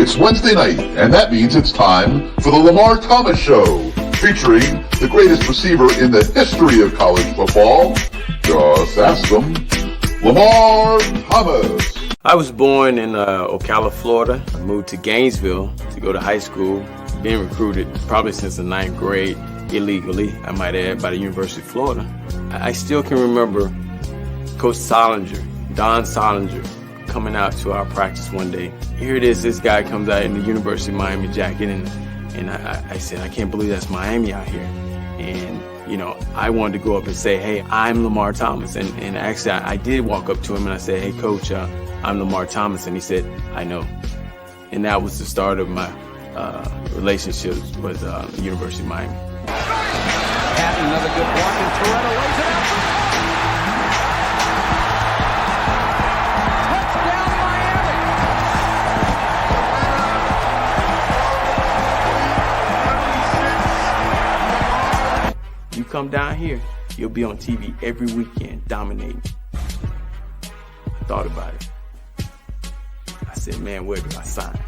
It's Wednesday night, and that means it's time for the Lamar Thomas Show, featuring the greatest receiver in the history of college football. Just ask them, Lamar Thomas. I was born in Ocala, Florida. I moved to Gainesville to go to high school. Being recruited probably since the 9th grade, illegally, I might add, by the University of Florida. I still can remember Coach Solinger, Don Solinger, coming out to our practice one day. Here it is, this guy comes out in the University of Miami jacket, and I said, I can't believe that's Miami out here. And, you know, I wanted to go up and say, hey, I'm Lamar Thomas. And actually, I did walk up to him and I said, hey, Coach, I'm Lamar Thomas. And he said, I know. And that was the start of my relationship with the University of Miami. Patton, another good block, and Toretto lays it out. Touchdown, Miami! You come down here, you'll be on TV every weekend, dominating. I thought about it. I said, man, where do I sign?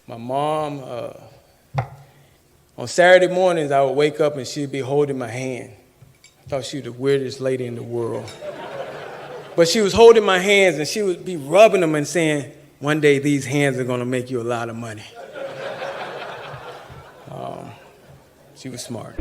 My mom, on Saturday mornings, I would wake up and she'd be holding my hand. I thought she was the weirdest lady in the world. But she was holding my hands and she would be rubbing them and saying, one day these hands are gonna make you a lot of money. She was smart.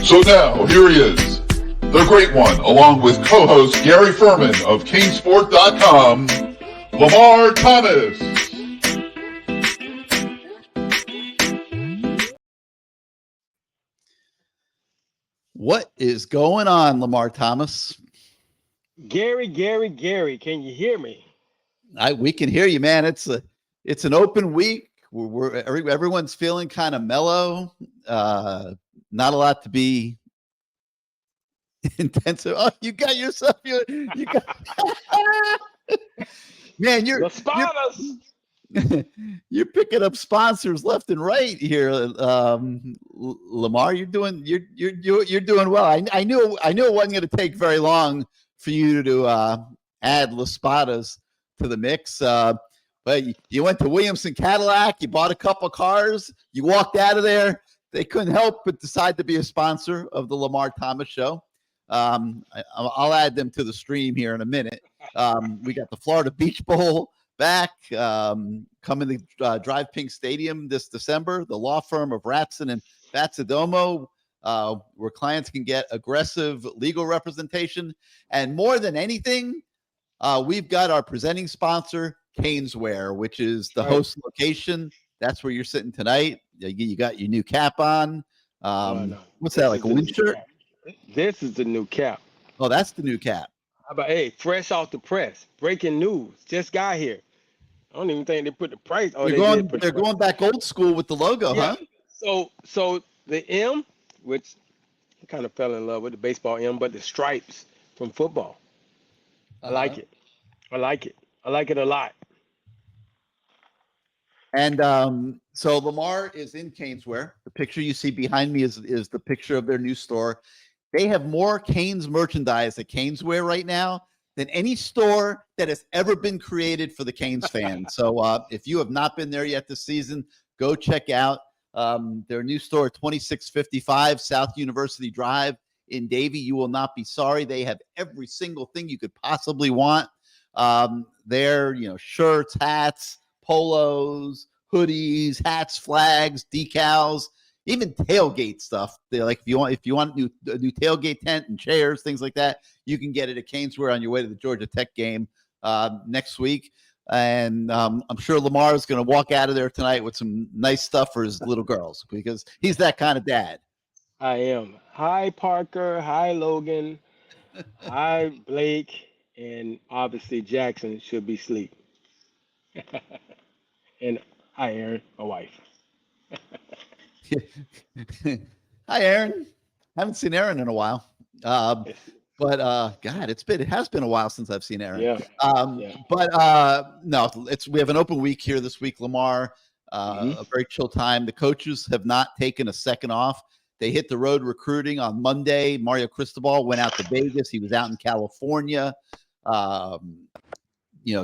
So now, here he is, the great one, along with co-host Gary Ferman of CaneSport.com, Lamar Thomas. What is going on, Lamar Thomas? Gary, can you hear me? We can hear you, man. It's an open week. Everyone's feeling kind of mellow. Not a lot to be intensive. Oh, you got yourself. You got. Man, you're picking up sponsors left and right here, Lamar. You're doing well. I knew it wasn't going to take very long for you to add Las Spadas to the mix. But you went to Williamson Cadillac. You bought a couple cars. You walked out of there. They couldn't help but decide to be a sponsor of the Lamar Thomas Show. I'll add them to the stream here in a minute. We got the Florida Beach Bowl back, coming to Drive Pink Stadium this December. The law firm of Ratson and Batsadomo, where clients can get aggressive legal representation. And more than anything, we've got our presenting sponsor, Caneswear, which is the host location. That's where you're sitting tonight. You got your new cap on. No. What's that, like a wind shirt? This is the new cap. Oh, that's the new cap. How about, hey, fresh off the press, breaking news, just got here. I don't even think they put the price. Oh, they're going back old school with the logo, yeah. Huh? So the M, which I kind of fell in love with the baseball M, but the stripes from football. I like it. I like it a lot. And so Lamar is in Caneswear. The picture you see behind me is the picture of their new store. They have more Canes merchandise at Caneswear right now than any store that has ever been created for the Canes fans. So if you have not been there yet this season, go check out their new store at 2655 South University Drive in Davie. You will not be sorry. They have every single thing you could possibly want. Their, shirts, hats, polos, hoodies, hats, flags, decals, even tailgate stuff. They're like, if you want a new tailgate tent and chairs, things like that, you can get it at Caneswear on your way to the Georgia Tech game next week. And I'm sure Lamar is going to walk out of there tonight with some nice stuff for his little girls because he's that kind of dad. I am. Hi, Parker. Hi, Logan. Hi, Blake. And obviously Jackson should be asleep. And hi, Aaron, my wife. Hi, Aaron. Haven't seen Aaron in a while. But God, it has been a while since I've seen Aaron. Yeah. But no, we have an open week here this week, Lamar. A very chill time. The coaches have not taken a second off. They hit the road recruiting on Monday. Mario Cristobal went out to Vegas. He was out in California,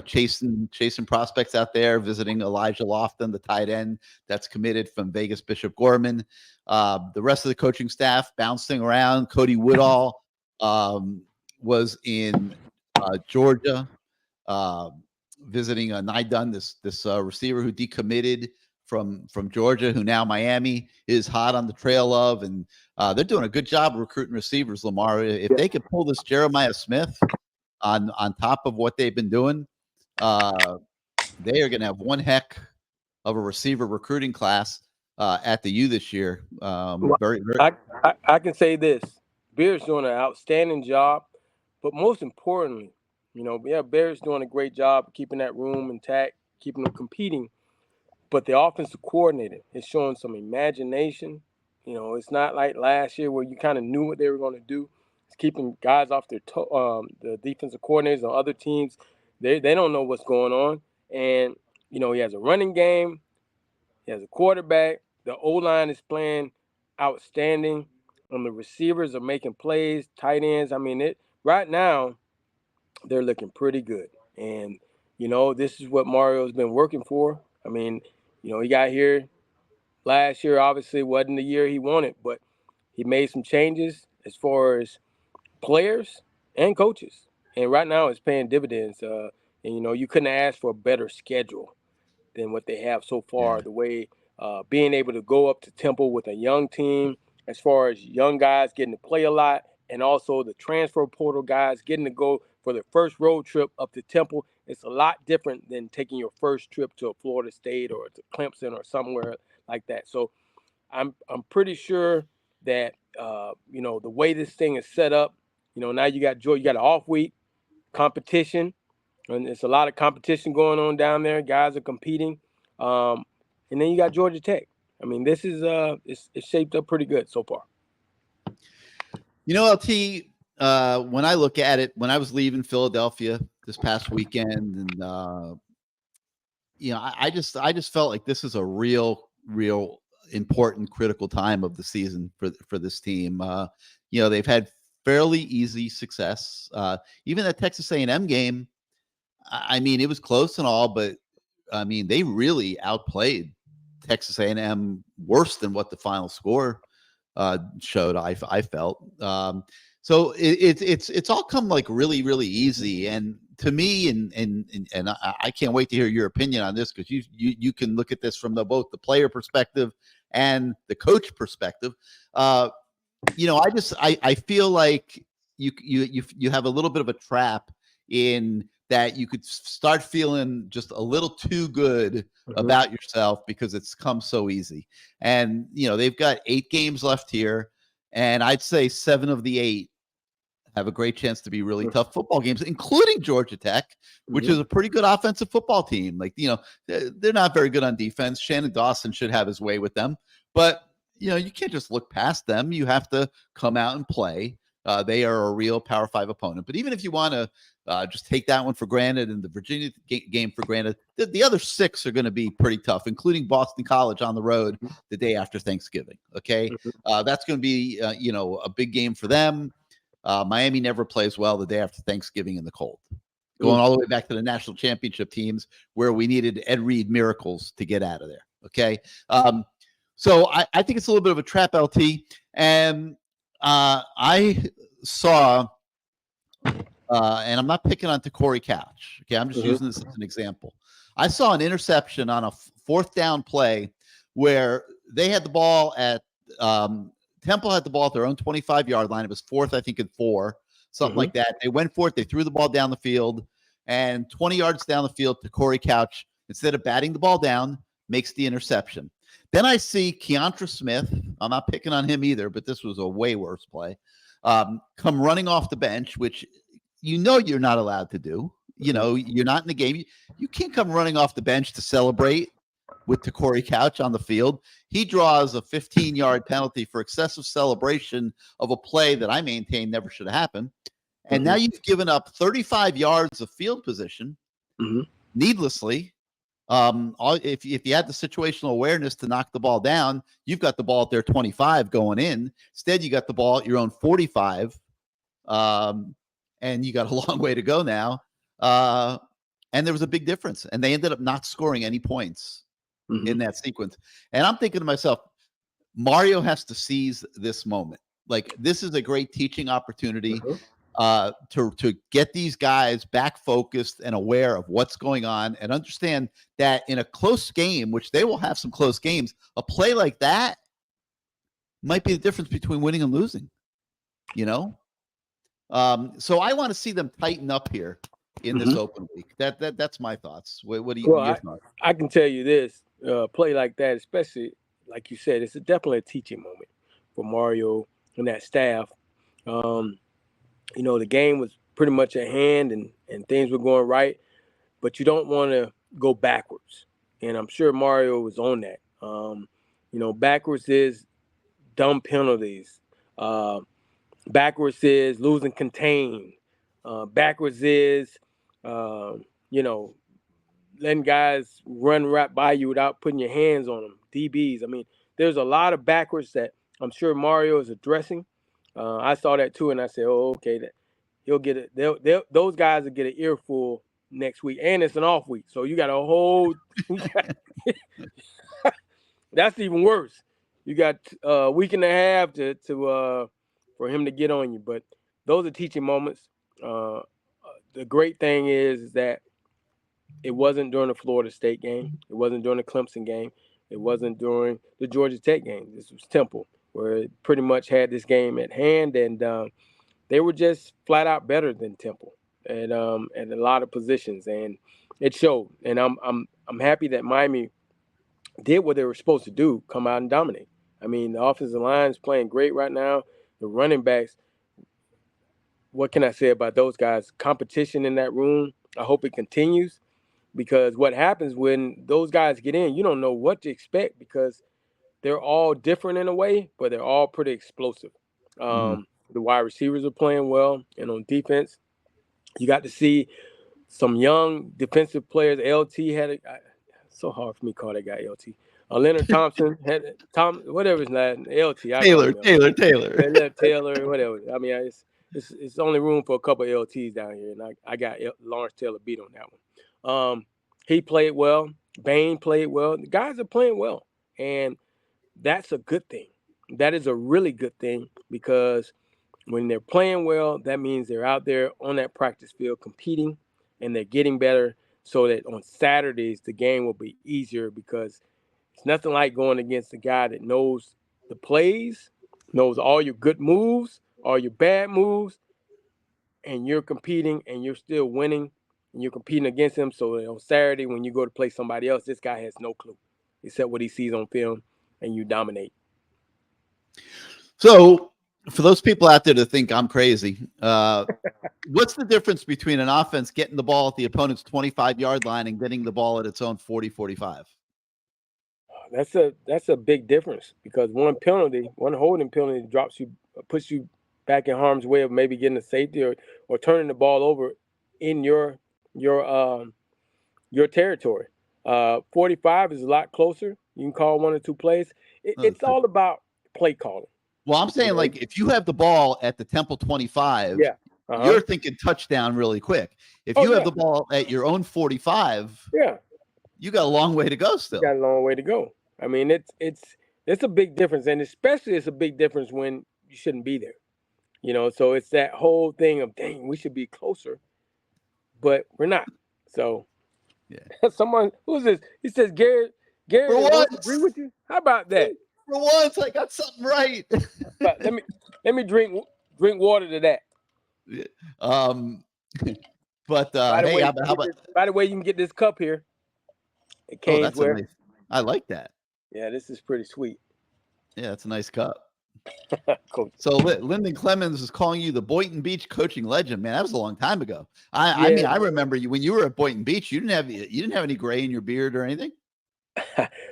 chasing prospects out there, visiting Elijah Lofton, the tight end that's committed from Vegas, Bishop Gorman. The rest of the coaching staff bouncing around. Cody Woodall was in Georgia, visiting Nidun, this receiver who decommitted from Georgia, who now Miami is hot on the trail of, and they're doing a good job of recruiting receivers, Lamar. If they could pull this Jeremiah Smith on top of what they've been doing, they are going to have one heck of a receiver recruiting class at the U this year. Very. I can say this: Beard's doing an outstanding job, but most importantly, Beard's doing a great job of keeping that room intact, keeping them competing. But the offensive coordinator is showing some imagination. It's not like last year where you kind of knew what they were going to do. It's keeping guys off their the defensive coordinators on other teams. They don't know what's going on. And, he has a running game. He has a quarterback. The O-line is playing outstanding. And the receivers are making plays, tight ends. Right now, they're looking pretty good. And, this is what Mario's been working for. He got here last year, obviously wasn't the year he wanted, but he made some changes as far as players and coaches. And right now it's paying dividends. And, you couldn't ask for a better schedule than what they have so far. Yeah. The way being able to go up to Temple with a young team, as far as young guys getting to play a lot, and also the transfer portal guys getting to go for their first road trip up to Temple. It's a lot different than taking your first trip to a Florida State or to Clemson or somewhere like that. So I'm pretty sure that, the way this thing is set up, now you got an off week competition, and there's a lot of competition going on down there. Guys are competing. And then you got Georgia Tech. This is it's shaped up pretty good so far. LT, when I look at it, when I was leaving Philadelphia this past weekend, and I just felt like this is a real important, critical time of the season for this team. They've had fairly easy success. Even that Texas A&M game, it was close and all, but they really outplayed Texas A&M worse than what the final score showed. I felt. So it's all come like really, really easy. And to me, and I can't wait to hear your opinion on this, because you can look at this from both the player perspective and the coach perspective. I feel like you have a little bit of a trap in that you could start feeling just a little too good about yourself because it's come so easy. And, they've got 8 games left here, and I'd say 7 of the 8 have a great chance to be really tough football games, including Georgia Tech, which is a pretty good offensive football team. Like, they're not very good on defense. Shannon Dawson should have his way with them, but you can't just look past them. You have to come out and play. They are a real Power 5 opponent. But even if you want to just take that one for granted and the Virginia game for granted, the other 6 are going to be pretty tough, including Boston College on the road the day after Thanksgiving. Okay. That's going to be, a big game for them. Miami never plays well the day after Thanksgiving in the cold. Going all the way back to the national championship teams where we needed Ed Reed miracles to get out of there. Okay. So I think it's a little bit of a trap, LT. And I saw, and I'm not picking on Corey Couch. Okay. I'm just using this as an example. I saw an interception on a 4th down play where they had the ball at, Temple had the ball at their own 25-yard line. It was 4th, I think, and 4, something like that. They went for it. They threw the ball down the field, and 20 yards down the field to Corey Couch, instead of batting the ball down, makes the interception. Then I see Keontra Smith. I'm not picking on him either, but this was a way worse play. Come running off the bench, which you're not allowed to do. You're not in the game. You can't come running off the bench to celebrate with Corey Couch on the field. He draws a 15-yard penalty for excessive celebration of a play that I maintain never should have happened. And now you've given up 35 yards of field position needlessly. If you had the situational awareness to knock the ball down, you've got the ball at their 25 going in. Instead, you got the ball at your own 45, and you got a long way to go now. And there was a big difference, and they ended up not scoring any points in that sequence. And I'm thinking to myself, Mario has to seize this moment. Like, this is a great teaching opportunity to get these guys back focused and aware of what's going on, and understand that in a close game, which they will have some close games, a play like that might be the difference between winning and losing, you know? So I want to see them tighten up here in this open week. That's my thoughts. What do you? Well, I can tell you this: play like that, especially like you said, it's definitely a teaching moment for Mario and that staff. You know, the game was pretty much at hand, and things were going right, but you don't want to go backwards. And I'm sure Mario was on that. You know, backwards is dumb penalties. Backwards is losing contain. Backwards is, you know, letting guys run right by you without putting your hands on them. DBs. I mean, there's a lot of backwards that I'm sure Mario is addressing. I saw that too, and I said, "Oh, okay, that he'll get it. Those guys will get an earful next week, and it's an off week, so you got a whole. That's even worse. You got a week and a half to for him to get on you. But those are teaching moments. The great thing is that it wasn't during the Florida State game. It wasn't during the Clemson game. It wasn't during the Georgia Tech game. This was Temple, where it pretty much had this game at hand, and they were just flat out better than Temple at a lot of positions, and it showed. And I'm happy that Miami did what they were supposed to do, come out and dominate. I mean, the offensive line is playing great right now. The running backs, what can I say about those guys? Competition in that room, I hope it continues, because what happens when those guys get in, you don't know what to expect, because they're all different in a way, but they're all pretty explosive. The wide receivers are playing well, and on defense, you got to see some young defensive players. LT had so hard for me to call that guy LT. Leonard Thompson had whatever his name, LT. Taylor, whatever. I mean, it's only room for a couple of LTs down here, and I got Lawrence Taylor beat on that one. He played well. Bain played well. The guys are playing well, and that's a good thing. That is a really good thing, because when they're playing well, that means they're out there on that practice field competing, and they're getting better, so that on Saturdays the game will be easier, because it's nothing like going against a guy that knows the plays, knows all your good moves, all your bad moves, and you're competing and you're still winning, and you're competing against him. So on Saturday, when you go to play somebody else, this guy has no clue except what he sees on film, and you dominate. So for those people out there that think I'm crazy, what's the difference between an offense getting the ball at the opponent's 25-yard line and getting the ball at its own 40, 45? That's a big difference, because one holding penalty puts you back in harm's way of maybe getting a safety or turning the ball over in your territory. 45 is a lot closer. You can call one or two plays. It's all about play calling. Well, I'm saying, like, if you have the ball at the Temple 25, you're thinking touchdown really quick. If you have the ball at your own 45, you got a long way to go still. You got a long way to go. I mean, it's a big difference, and especially it's a big difference when you shouldn't be there. You know, so it's that whole thing of, dang, we should be closer, but we're not. So, someone, who's this? He says, Gary, agree with you? How about that? For once, I got something right. Let me drink water to that. But by the way, you can get this cup here at CaneSport. I like that. Yeah, this is pretty sweet. Yeah, it's a nice cup. Cool. So Lyndon Clemens is calling you the Boynton Beach coaching legend, man. That was a long time ago. I mean, I remember you when you were at Boynton Beach. You didn't have any gray in your beard or anything.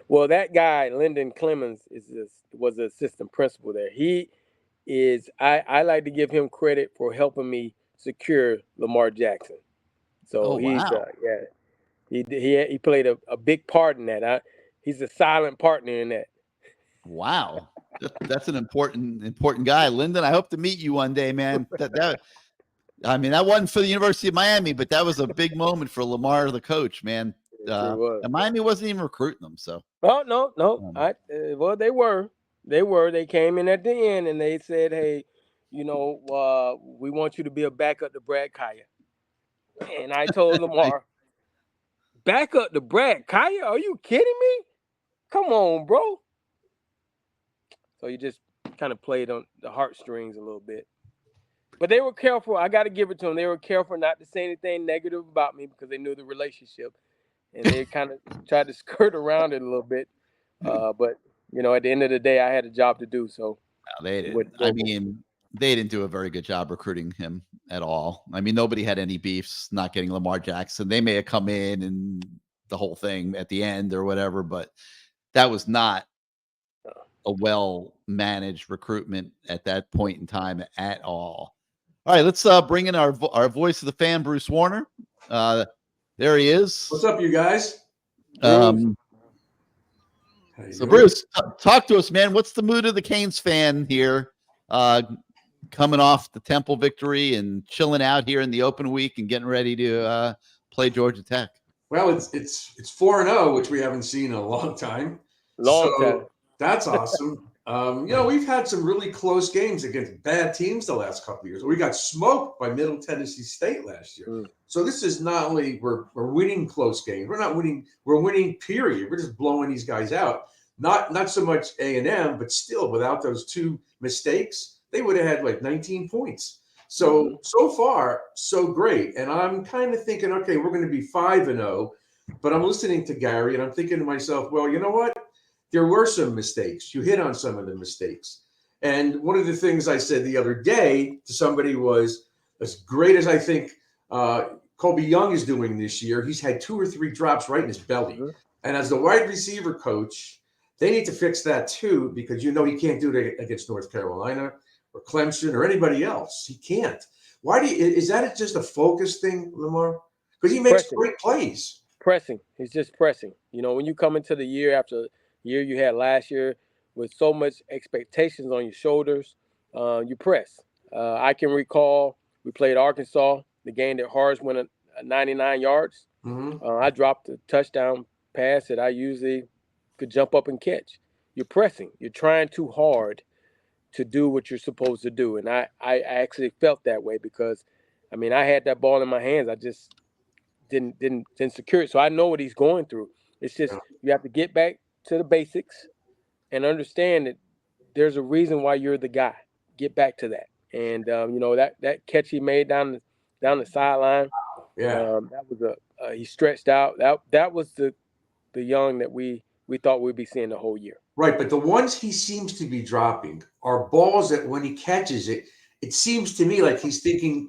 Well, that guy, Lyndon Clemens, was the assistant principal there. He is. I like to give him credit for helping me secure Lamar Jackson. So Oh, he's wow. he played a big part in that. He's a silent partner in that. Wow. That's an important guy. Lyndon, I hope to meet you one day, man. I mean, that wasn't for the University of Miami, but that was a big moment for Lamar, the coach, man. It sure was. And Miami wasn't even recruiting them, so. Oh no. Well, they were. They came in at the end and they said, "Hey, we want you to be a backup to Brad Kaya." And I told Lamar, "Backup to Brad Kaya? Are you kidding me? Come on, bro." So you just kind of played on the heartstrings a little bit. But they were careful. I got to give it to them. They were careful not to say anything negative about me because they knew the relationship. And they kind of tried to skirt around it a little bit. But, at the end of the day, I had a job to do. So no, they didn't. They didn't do a very good job recruiting him at all. I mean, nobody had any beefs not getting Lamar Jackson. They may have come in and the whole thing at the end or whatever, but that was not a well-managed recruitment at that point in time at all. All right, let's bring in our voice of the fan, Bruce Warner. There he is. What's up, you guys? So, Bruce, talk to us, man. What's the mood of the Canes fan here, coming off the Temple victory and chilling out here in the open week and getting ready to play Georgia Tech? Well, it's 4-0, which we haven't seen in a long time. Long time. That's awesome. We've had some really close games against bad teams the last couple of years. We got smoked by Middle Tennessee State last year. So this is not only we're winning close games. We're not winning. We're winning. Period. We're just blowing these guys out. Not so much A&M, but still, without those two mistakes, they would have had like 19 points. So far, so great. And I'm kind of thinking, okay, we're going to be 5-0. But I'm listening to Gary, and I'm thinking to myself, well, you know what? There were some mistakes. You hit on some of the mistakes. And one of the things I said the other day to somebody was, as great as I think Kobe Young is doing this year, he's had 2 or 3 drops right in his belly. And as the wide receiver coach, they need to fix that too, because he can't do it against North Carolina or Clemson or anybody else. He can't. Is that just a focus thing, Lamar? Because he makes great plays. Pressing. He's just pressing. When you come into the year after year you had last year with so much expectations on your shoulders, you press. I can recall we played Arkansas, the game that Harris went 99 yards. I dropped a touchdown pass that I usually could jump up and catch. You're pressing. You're trying too hard to do what you're supposed to do. And I actually felt that way because, I had that ball in my hands. I just didn't secure it. So I know what he's going through. It's just you have to get back to the basics and understand that there's a reason why you're the guy. Get back to that. And that catch he made down the sideline. That was he stretched out. That was the Young that we thought we'd be seeing the whole year. Right, but the ones he seems to be dropping are balls that when he catches it, it seems to me like he's thinking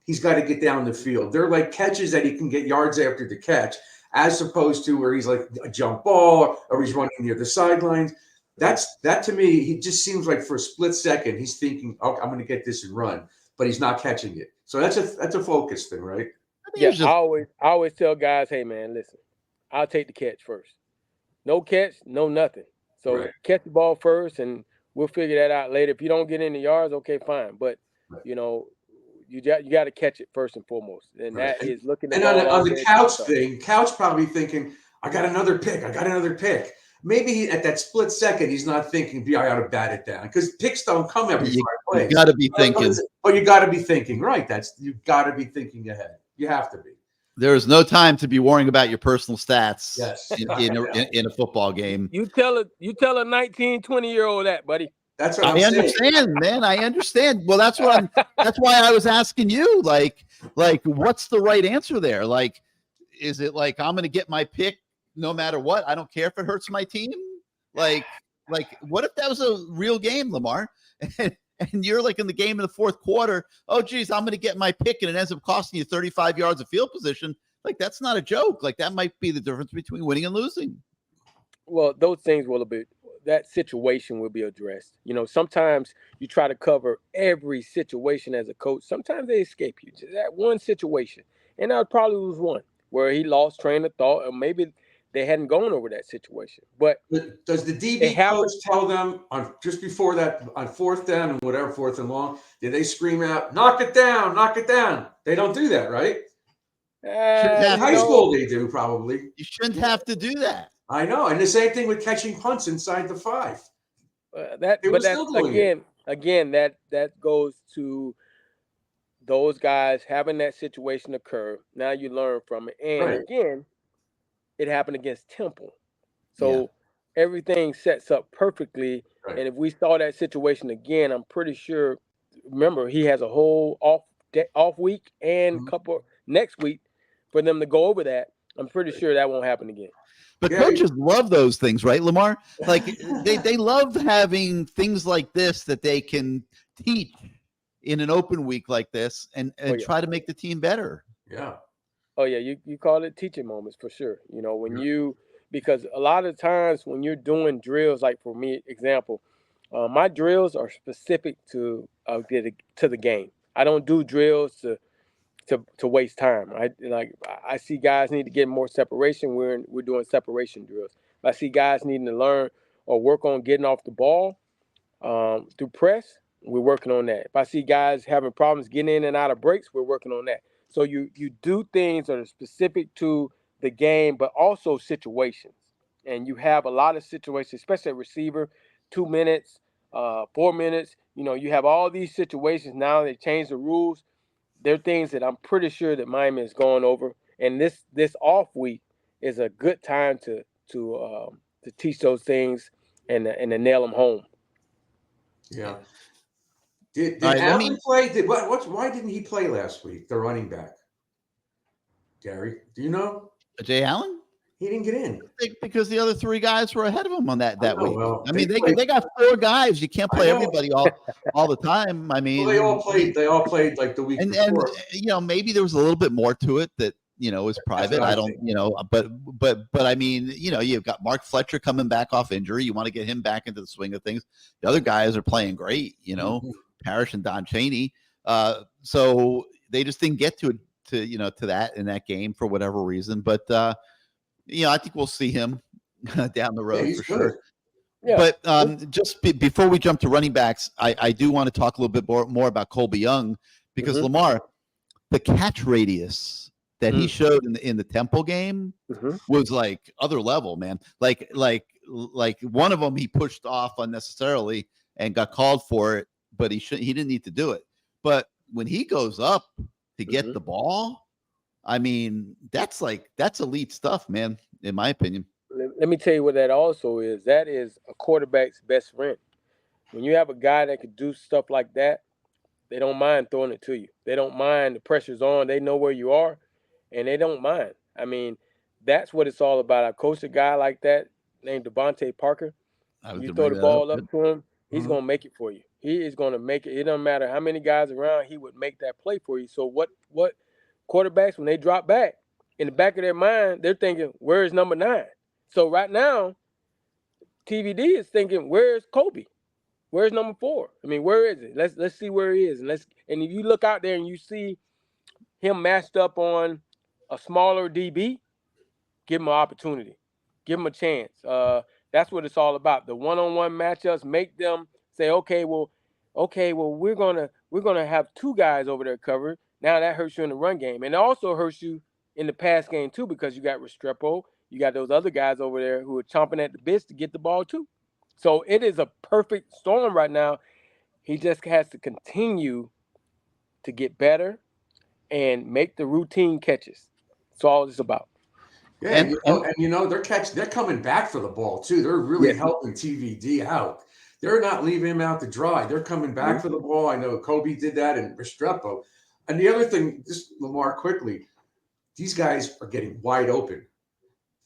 he's got to get down the field. They're like catches that he can get yards after the catch, as opposed to where he's like a jump ball or he's running near the sidelines. That to me, he just seems like for a split second he's thinking, "Oh, I'm going to get this and run," but he's not catching it. So that's a focus thing, right? Yeah, I always tell guys, "Hey, man, listen, I'll take the catch first. No catch, no nothing. So catch the ball first, and we'll figure that out later. If you don't get in the yards, okay, fine. But you got to catch it first and foremost, and that is looking at on the Couch thing. Couch probably thinking, I got another pick. Maybe at that split second, he's not thinking, I ought to bat it down, because picks don't come every 5 plays. You got to be thinking. But you got to be thinking, right? You got to be thinking ahead. You have to be. There is no time to be worrying about your personal stats in a football game. You tell a 19, 20-year-old that, buddy. That's what I understand, man. I understand. Well, that's why I was asking you, like, what's the right answer there? Like, is it like, I'm going to get my pick no matter what? I don't care if it hurts my team. Like what if that was a real game, Lamar? And you're like in the game in the fourth quarter, oh, geez, I'm going to get my pick, and it ends up costing you 35 yards of field position. Like, that's not a joke. Like, that might be the difference between winning and losing. Well, those things will be, that situation will be addressed. Sometimes you try to cover every situation as a coach. Sometimes they escape you to that one situation. And that probably was one where he lost train of thought, or maybe they hadn't gone over that situation. But does the it DB coach happens. tell them on just before that, on fourth down and whatever, fourth and long, did they scream out, knock it down, knock it down? They don't do that, right? In high school, they do probably. You shouldn't have to do that. I know, and the same thing with catching punts inside the 5. That goes to those guys having that situation occur. Now you learn from it, and again, it happened against Temple, so everything sets up perfectly. Right. And if we saw that situation again, I'm pretty sure. Remember, he has a whole off week and couple next week for them to go over that. I'm pretty sure that won't happen again. But coaches love those things, right, Lamar? Like they love having things like this that they can teach in an open week like this and try to make the team better. Yeah. Oh yeah, you call it teaching moments for sure. Because a lot of times when you're doing drills, like for me, example, my drills are specific to the game. I don't do drills to waste time. I see guys need to get more separation. We're doing separation drills. If I see guys needing to learn or work on getting off the ball through press, we're working on that. If I see guys having problems getting in and out of breaks, we're working on that. So you do things that are specific to the game, but also situations. And you have a lot of situations, especially at receiver, 2 minutes, 4 minutes. You have all these situations now. They changed the rules. They're things that I'm pretty sure that Miami is going over, and this off week is a good time to teach those things and to nail them home. Yeah. Did Allen play? Why didn't he play last week? The running back, Gary. Do you know? Jay Allen? He didn't get in because the other 3 guys were ahead of him on that week. Well, they got 4 guys. You can't play everybody all the time. I mean, they all played like the week before. And maybe there was a little bit more to it that is private. I don't, but I mean, you've got Mark Fletcher coming back off injury. You want to get him back into the swing of things. The other guys are playing great. Parrish and Don Chaney. So they just didn't get to that in that game for whatever reason. But I think we'll see him down the road for sure. Yeah. But just before we jump to running backs, I do want to talk a little bit more about Colby Young because Lamar, the catch radius that he showed in the Temple game was like other level, man. Like one of them he pushed off unnecessarily and got called for it, but he didn't need to do it. But when he goes up to get the ball, I mean, that's elite stuff, man, in my opinion. Let me tell you what that also is. That is a quarterback's best friend. When you have a guy that can do stuff like that, they don't mind throwing it to you. They don't mind the pressure's on. They know where you are, and they don't mind. I mean, that's what it's all about. I coached a guy like that named Devontae Parker. You throw the ball up to him, he's going to make it for you. He is going to make it. It doesn't matter how many guys around, he would make that play for you. So what quarterbacks, when they drop back, in the back of their mind, they're thinking, where is number 9? So right now, TVD is thinking, where's Kobe? Where's number 4? I mean, where is it? Let's see where he is. And if you look out there and you see him matched up on a smaller DB, give him an opportunity. Give him a chance. That's what it's all about. The one-on-one matchups make them say, okay, well, we're gonna have 2 guys over there covered. Now that hurts you in the run game, and it also hurts you in the pass game too because you got Restrepo, you got those other guys over there who are chomping at the bits to get the ball too. So it is a perfect storm right now. He just has to continue to get better and make the routine catches. That's all it's about. Yeah, they're coming back for the ball too. They're really helping TVD out. They're not leaving him out to dry. They're coming back for the ball. I know Kobe did that and Restrepo. And the other thing, just Lamar quickly, these guys are getting wide open.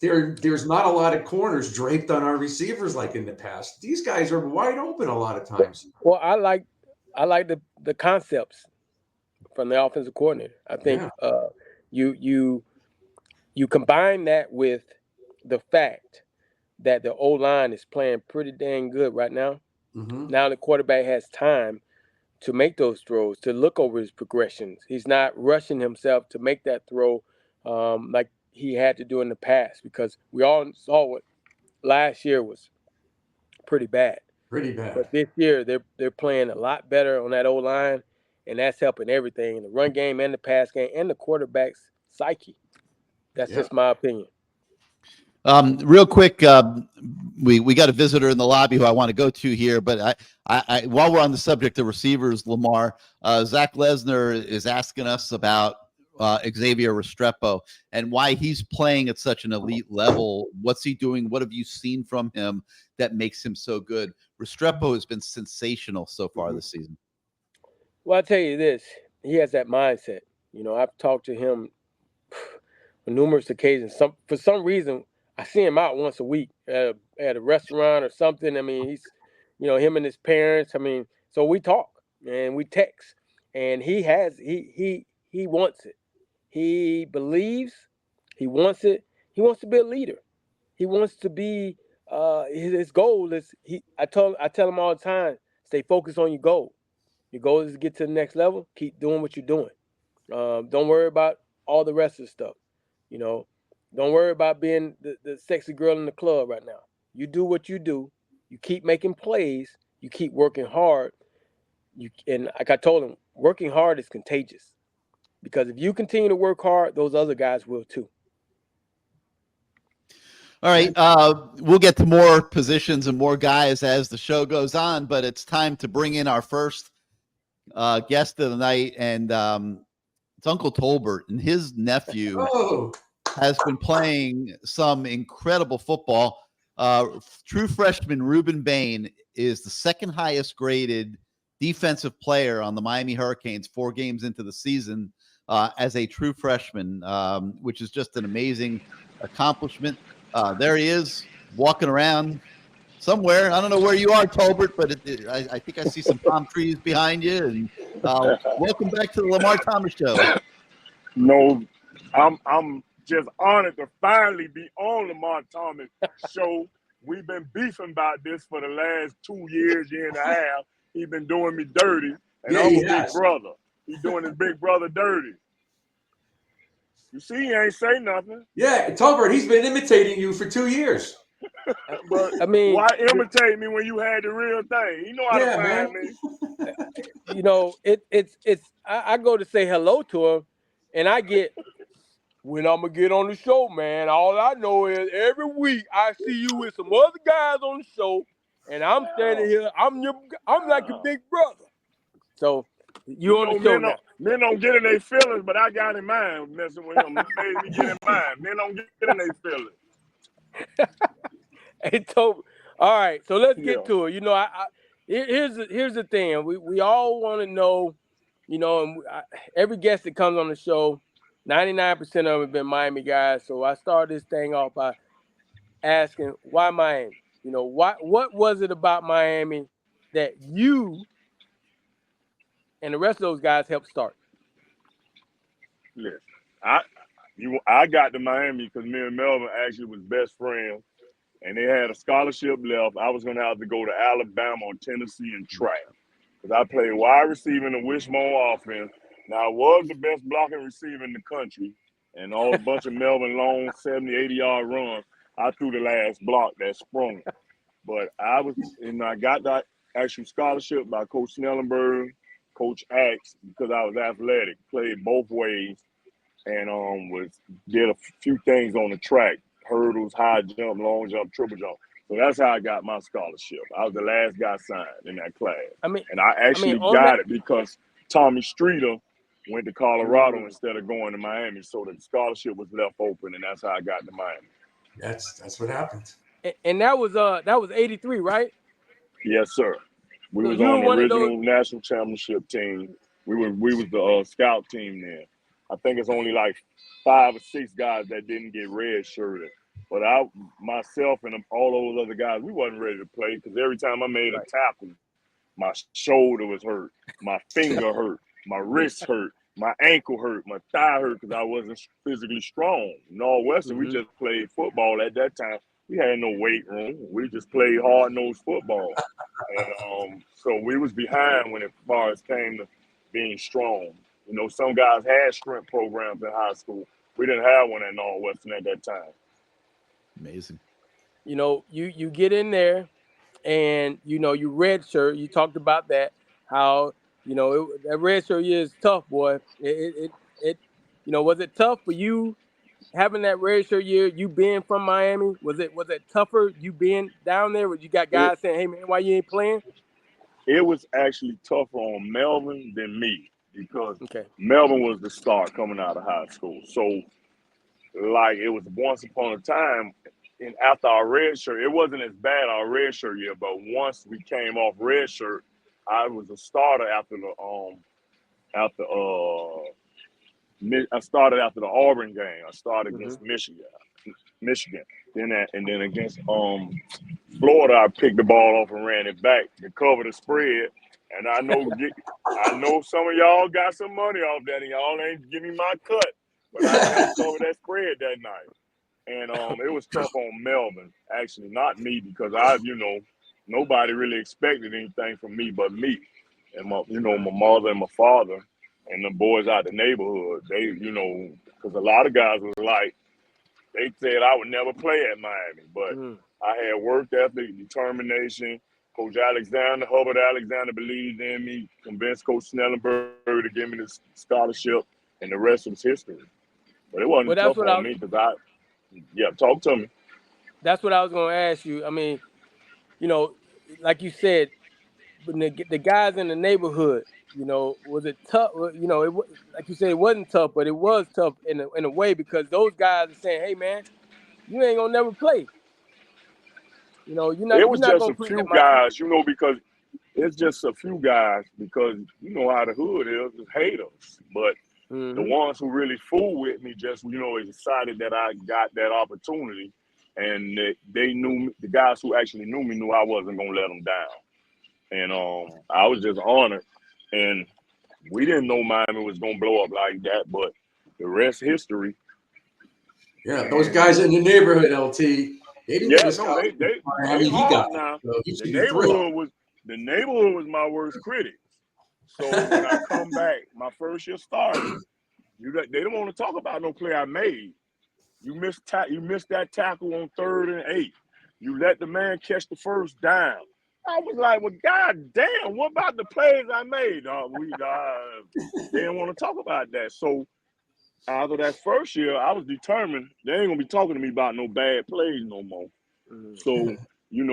There's not a lot of corners draped on our receivers like in the past. These guys are wide open a lot of times. Well, I like the concepts from the offensive coordinator. I think you combine that with the fact that the O-line is playing pretty dang good right now. Mm-hmm. Now the quarterback has time to make those throws, to look over his progressions. He's not rushing himself to make that throw like he had to do in the past, because we all saw what last year was pretty bad. Pretty bad. But this year they're playing a lot better on that O-line, and that's helping everything in the run game and the pass game and the quarterback's psyche. That's just my opinion. Real quick, we got a visitor in the lobby who I want to go to here, but I while we're on the subject of receivers, Lamar, Zach Lesnar is asking us about Xavier Restrepo and why he's playing at such an elite level. What's he doing? What have you seen from him that makes him so good? Restrepo has been sensational so far this season. Well, I'll tell you this. He has that mindset. I've talked to him on numerous occasions. For some reason, I see him out once a week at a restaurant or something. I mean, he's, him and his parents. I mean, so we talk and we text, and he wants it. He believes, he wants it. He wants to be a leader. He wants to be. His goal is I tell him all the time, stay focused on your goal. Your goal is to get to the next level. Keep doing what you're doing. Don't worry about all the rest of the stuff. Don't worry about being the sexy girl in the club right now. You do what you do. You keep making plays. You keep working hard. And like I told him, working hard is contagious. Because if you continue to work hard, those other guys will too. All right. We'll get to more positions and more guys as the show goes on, but it's time to bring in our first guest of the night. And it's Uncle Tolbert, and his nephew has been playing some incredible football. True freshman Ruben Bane is the second highest graded defensive player on the Miami Hurricanes 4 games into the season as a true freshman, which is just an amazing accomplishment. There he is walking around somewhere. I don't know where you are, Tolbert, but I think I see some palm trees behind you. And welcome back to the Lamar Thomas Show. No, I'm just honored to finally be on Lamar Thomas Show. We've been beefing about this for the last 2 years, year and a half. He's been doing me dirty, and I'm a big brother. He's doing his big brother dirty. You see, he ain't say nothing. Yeah, Tolbert, he's been imitating you for 2 years. But I mean, why imitate me when you had the real thing? You know how to find me. I go to say hello to him, and I get, when I'm gonna get on the show, man. All I know is every week I see you with some other guys on the show, and I'm standing here. I'm like a big brother. So you on the show now. Men don't get in their feelings, but I got in mine messing with him. It made me get in mine. Men don't get in their feelings. Hey, Toby. All right, so let's get to it. Here's the thing. We all want to know, and every guest that comes on the show, 99% of them have been Miami guys. So I started this thing off by asking, why Miami? What was it about Miami that you and the rest of those guys helped start? Listen, I got to Miami because me and Melvin actually was best friends, and they had a scholarship left. I was going to have to go to Alabama or Tennessee and track because I played wide receiver in the Wishbone offense. Now, I was the best blocking receiver in the country, and all a bunch of Melvin long 70, 80-yard runs. I threw the last block that sprung. But I got that actual scholarship by Coach Snellenberg, Coach Axe, because I was athletic, played both ways, and did a few things on the track, hurdles, high jump, long jump, triple jump. So that's how I got my scholarship. I was the last guy signed in that class. And I actually got it because Tommy Streeter went to Colorado instead of going to Miami, so the scholarship was left open, and that's how I got to Miami. That's what happened. And that was 83, right? Yes, sir. We was on the original national championship team. We was the scout team then. I think it's only like 5 or 6 guys that didn't get red shirted. But myself and all those other guys, we wasn't ready to play because every time I made a tackle, my shoulder was hurt, my finger hurt, my wrist hurt, my ankle hurt, my thigh hurt because I wasn't physically strong. Northwestern, we just played football at that time. we had no weight room. We just played hard-nosed football. And so we was behind when as far as came to being strong. You know, some guys had strength programs in high school. We didn't have one at Northwestern at that time. Amazing. You know, you get in there and, you know, you redshirt. You talked about that, how, you know, that redshirt year is tough, boy. It you know, was it tough for you having that redshirt year, you being from Miami? Was it tougher, you being down there? You got guys saying, hey, man, why you ain't playing? It was actually tougher on Melvin than me because Okay. Melvin was the star coming out of high school. So, like, it was once upon a time, and after our red shirt, it wasn't as bad our red shirt year, but once we came off red shirt, I was a starter after I started after the Auburn game. I started against Michigan. Then against Florida, I picked the ball off and ran it back to cover the spread. And I know some of y'all got some money off that, and y'all ain't give me my cut, but I covered that spread that night. And it was tough on Melvin, actually, not me, because nobody really expected anything from me but me, and my mother and my father, and the boys out the neighborhood. They, because a lot of guys was like, they said I would never play at Miami, but I had work ethic, determination. Coach Hubbard Alexander believed in me, convinced Coach Snellenberger to give me the scholarship, and the rest was history. But it wasn't tough on me because talk to me. That's what I was going to ask you. I mean, like you said, the guys in the neighborhood, was it tough? Like you said, it wasn't tough, but it was tough in a way, because those guys are saying, hey, man, you ain't going to never play. It was just a few guys, because it's just a few guys, because you know how the hood is haters. But the ones who really fool with me just, decided that I got that opportunity, and they knew me, the guys who actually knew me knew I wasn't going to let them down. And I was just honored. And we didn't know Miami was going to blow up like that, but the rest history. Yeah, those guys in the neighborhood, LT. They didn't get the neighborhood was my worst critic. So when I come back, my first year starting, they don't want to talk about no play I made. You missed that tackle on 3rd and 8. You let the man catch the first down. I was like, well, God damn, what about the plays I made? They didn't want to talk about that. So after that first year, I was determined they ain't gonna be talking to me about no bad plays no more. So,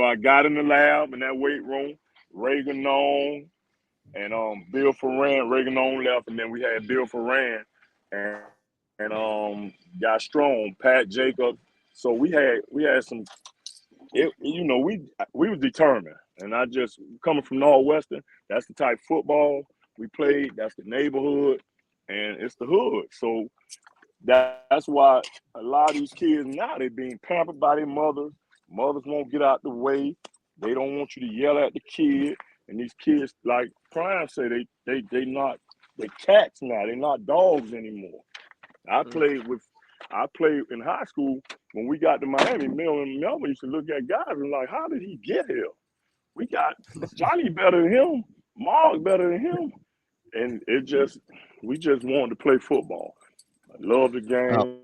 I got in the lab in that weight room, Reagan on, and Bill Ferran. Reagan on left, and then we had Bill Ferran and got strong, Pat Jacobs. So we had some. We was determined, and I just coming from Northwestern. That's the type of football we played. That's the neighborhood, and it's the hood. So that's why a lot of these kids now, they being pampered by their mothers. Mothers won't get out the way. They don't want you to yell at the kid. And these kids, like Prime said, they cats now. They're not dogs anymore. I played in high school. When we got to Miami, Melvin used to look at guys and like, how did he get here? We got Johnny better than him, Mark better than him. And we just wanted to play football. I love the game.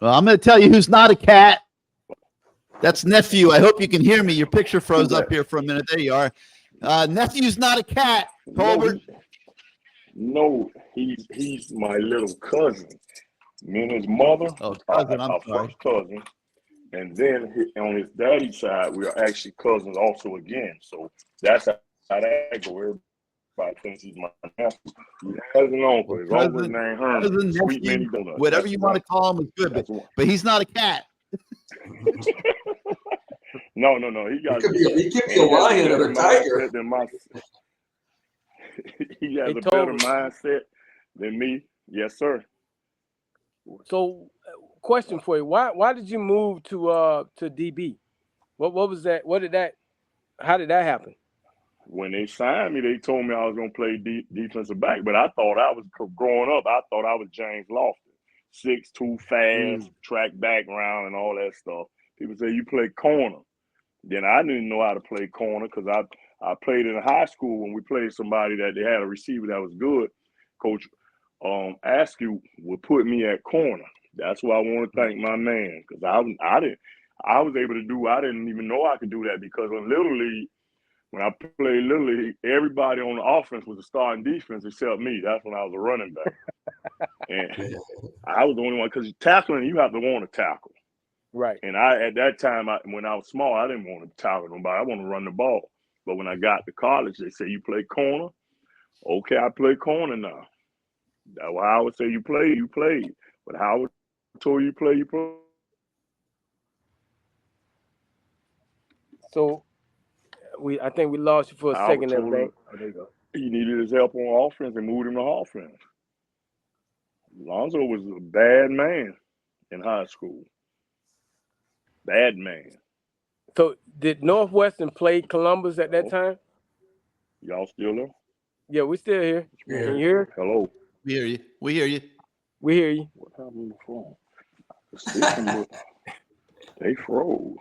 Well, I'm going to tell you who's not a cat. That's Nephew. I hope you can hear me. Your picture froze up here for a minute. There you are. Nephew's not a cat. Tolbert. No, he's my little cousin. Me and his mother are first cousins. And then on his daddy's side, we are actually cousins also again. So that's how that goes. Everybody thinks he's my nephew. He has an uncle. His uncle's named Herman. Sweet Minnie Donuts. Whatever you want to call him is good, but he's not a cat. No. He could be a lion or a tiger. He has a better mindset than me. Yes, sir. So, question for you: Why did you move to DB? What was that? How did that happen? When they signed me, they told me I was going to play defensive back, but I thought growing up, I thought I was James Lofton. 6'2", fast, track background, and all that stuff. People say you play corner. Then I didn't know how to play corner because I played in high school when we played somebody that they had a receiver that was good. Coach Askew would put me at corner. That's why I want to thank my man because I was able to do. I didn't even know I could do that because in Little League, when I played Little League, everybody on the offense was a starting defense except me. That's when I was a running back, and I was the only one because tackling you have to want to tackle. Right. And at that time, when I was small, I didn't want to tackle nobody. I want to run the ball. But when I got to college, they say you play corner. Okay, I play corner now. That's why I would say you played. But Howard told you play, you play. So I think we lost you for a second there, Bane. Oh, there you go. He needed his help on offense and moved him to offense. Lonzo was a bad man in high school. Bad man. So did Northwestern play Columbus at that time? Y'all still there? Yeah, we still here. Yeah. Can you hear? Hello. We hear you. We hear you. We hear you. What happened to the phone? The system they froze.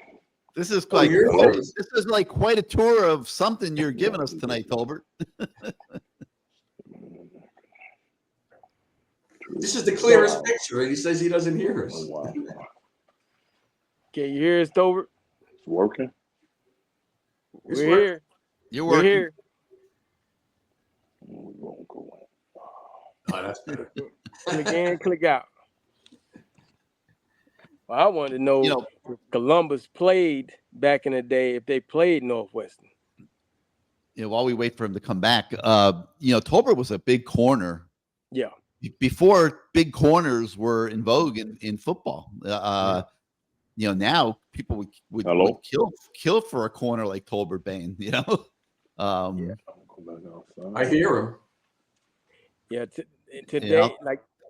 This is Oh, like you're froze. this is like quite a tour of something you're giving us tonight, Tolbert. This is the clearest picture, and he says he doesn't hear us. Oh, wow. Can you hear us, Tolbert? It's working. It's We're working. here. You're We're working. here. Oh, that's better. Click in, click out. Well, I wanted to know, if Columbus played back in the day, if they played Northwestern. While we wait for him to come back, Tolbert was a big corner. Yeah. Before big corners were in vogue in football. Now people would kill for a corner like Tolbert Bain. I hear him. Yeah. Today,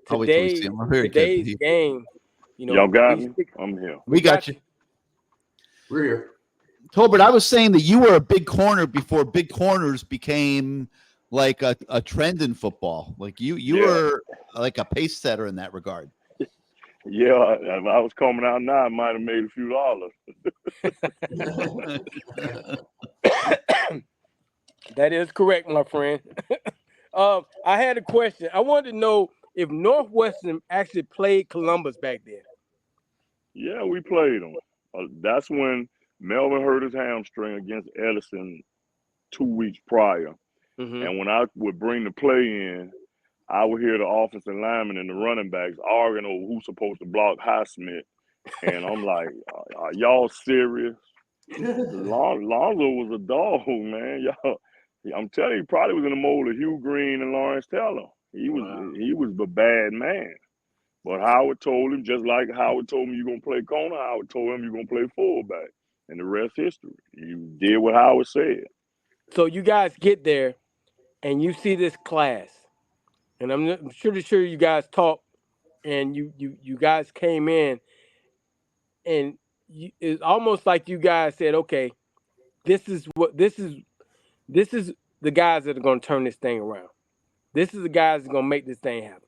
today's game. Y'all got me? I'm here. We got you. We're here. Tolbert, I was saying that you were a big corner before big corners became like a trend in football. Like you were like a pace setter in that regard. Yeah, if I was coming out now, I might have made a few dollars. That is correct, my friend. I had a question. I wanted to know if Northwestern actually played Columbus back then. Yeah, we played them. That's when Melvin hurt his hamstring against Edison 2 weeks prior. Mm-hmm. And when I would bring the play in, I would hear the offensive linemen and the running backs arguing over who's supposed to block Highsmith. And I'm like, are y'all serious? Lonzo was a dog, man. Y'all, I'm telling you, he probably was in the mold of Hugh Green and Lawrence Taylor. He was the bad man. But Howard told him, just like Howard told me you're going to play corner, Howard told him you're going to play fullback. And the rest history. You did what Howard said. So you guys get there and you see this class. And I'm pretty sure you guys talked and you guys came in and it's almost like you guys said, okay, this is the guys that are going to turn this thing around. This is the guys that are going to make this thing happen.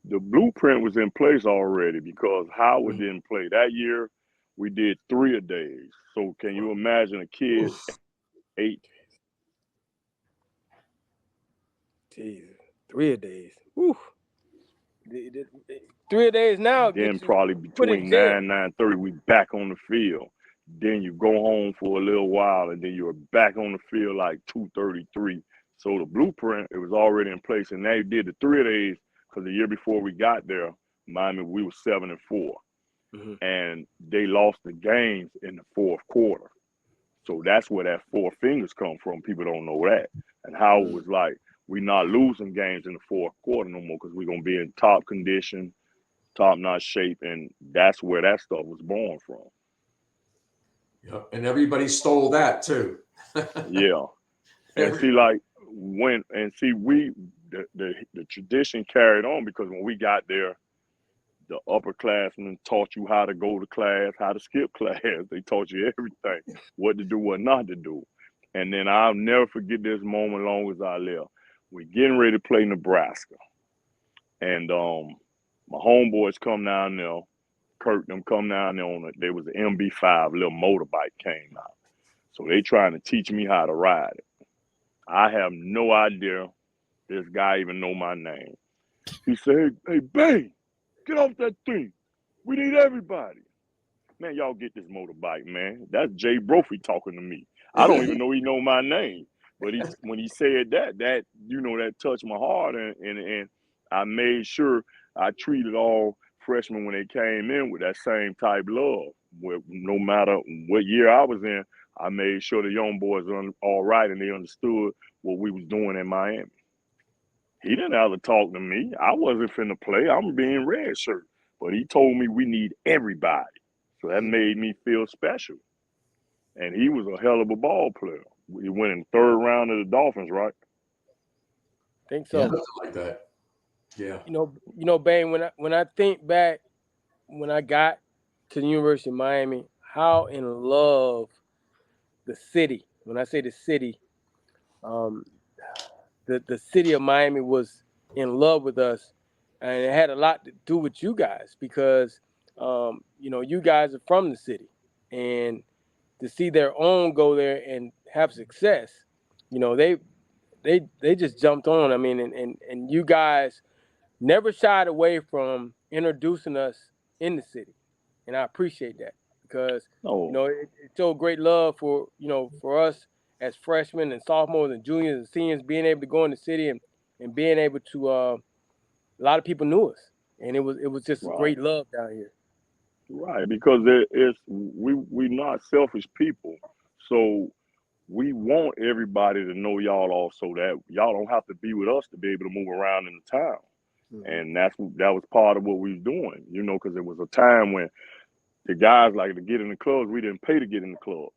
The blueprint was in place already because Howard didn't play. That year, we did 3-a-days. So can you imagine a kid 8? Jesus, 3-a-days. Woo. 3-a-days now. Then probably between 9 and 9:30, we back on the field. Then you go home for a little while, and then you're back on the field like 2:33. So the blueprint, it was already in place, and they did the 3-a-days because the year before we got there, Miami, we were 7-4, and they lost the games in the fourth quarter. So that's where that 4 fingers come from. People don't know that. And Howard was like, we're not losing games in the fourth quarter no more because we're going to be in top condition, top-notch shape, and that's where that stuff was born from. Yep. And everybody stole that too. Yeah. And see, the tradition carried on because when we got there, the upperclassmen taught you how to go to class, how to skip class. They taught you everything, what to do, what not to do. And then I'll never forget this moment long as I live. We're getting ready to play Nebraska. And My homeboys come down there, Kurt them come down there on there was an MB5, little motorbike came out. So they trying to teach me how to ride it. I have no idea this guy even know my name. He said, hey, Bane, get off that thing. We need everybody. Man, y'all get this motorbike, man. That's Jay Brophy talking to me. I don't even know he know my name. But when he said that that touched my heart, and I made sure I treated all freshmen when they came in with that same type love. No matter what year I was in, I made sure the young boys were all right and they understood what we was doing in Miami. He didn't have to talk to me. I wasn't finna play. I'm being red shirt. But he told me we need everybody. So that made me feel special. And he was a hell of a ball player. He went in the third round of the Dolphins, right? I think so. Yeah, something like that. Yeah. You know, Bane, when I think back when I got to the University of Miami, how in love the city, when I say the city, the city of Miami was in love with us, and it had a lot to do with you guys because you guys are from the city, and to see their own go there and have success, they just jumped on. I mean, and you guys never shied away from introducing us in the city, and I appreciate that because it showed great love for us as freshmen and sophomores and juniors and seniors being able to go in the city and being able to. A lot of people knew us, and it was just great love down here. Right, because we're not selfish people, so we want everybody to know y'all also that y'all don't have to be with us to be able to move around in the town. And that was part of what we was doing, because it was a time when the guys like to get in the clubs. We didn't pay to get in the clubs,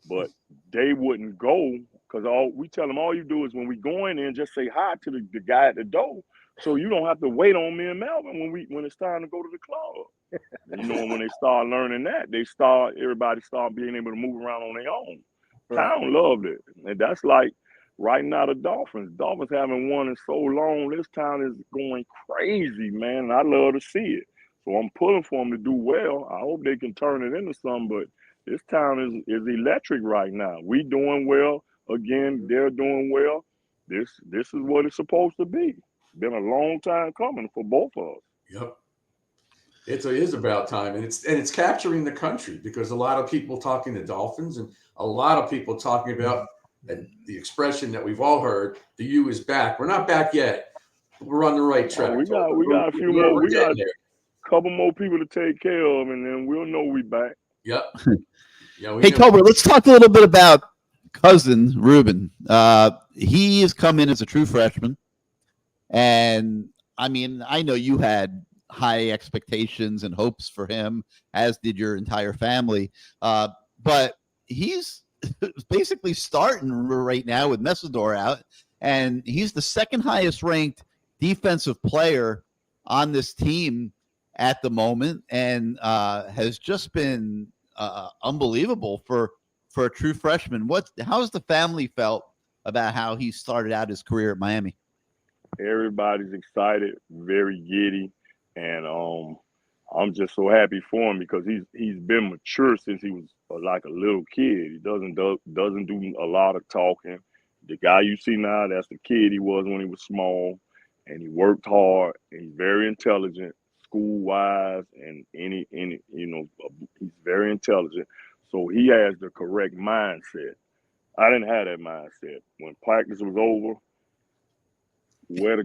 but they wouldn't go because we tell them all you do is when we go in there and just say hi to the guy at the door, so you don't have to wait on me and Melvin when it's time to go to the club. When they start learning that, everybody start being able to move around on their own. Town loved it, and that's like. Right now, the Dolphins haven't won in so long. This town is going crazy, man. And I love to see it. So I'm pulling for them to do well. I hope they can turn it into something. But this town is electric right now. We doing well. Again, they're doing well. This is what it's supposed to be. It's been a long time coming for both of us. Yep. It is about time, and it's capturing the country because a lot of people talking the Dolphins and a lot of people talking about. And the expression that we've all heard, the U is back. We're not back yet, but we're on the right track. We got a few more. We got a couple more people to take care of, and then we'll know we back. Yep. Yeah. Hey, Tolbert, let's talk a little bit about cousin Ruben. He has come in as a true freshman, and I mean, I know you had high expectations and hopes for him, as did your entire family. But he's basically starting right now with Messidor out, and he's the second highest ranked defensive player on this team at the moment, and has just been unbelievable for a true freshman. How's the family felt about how he started out his career at Miami? Everybody's excited, very giddy, and I'm just so happy for him because he's been mature since he was like a little kid. He doesn't do a lot of talking. The guy you see now, that's the kid he was when he was small, and he worked hard. And he's very intelligent, school wise, and he's very intelligent. So he has the correct mindset. I didn't have that mindset. When practice was over, where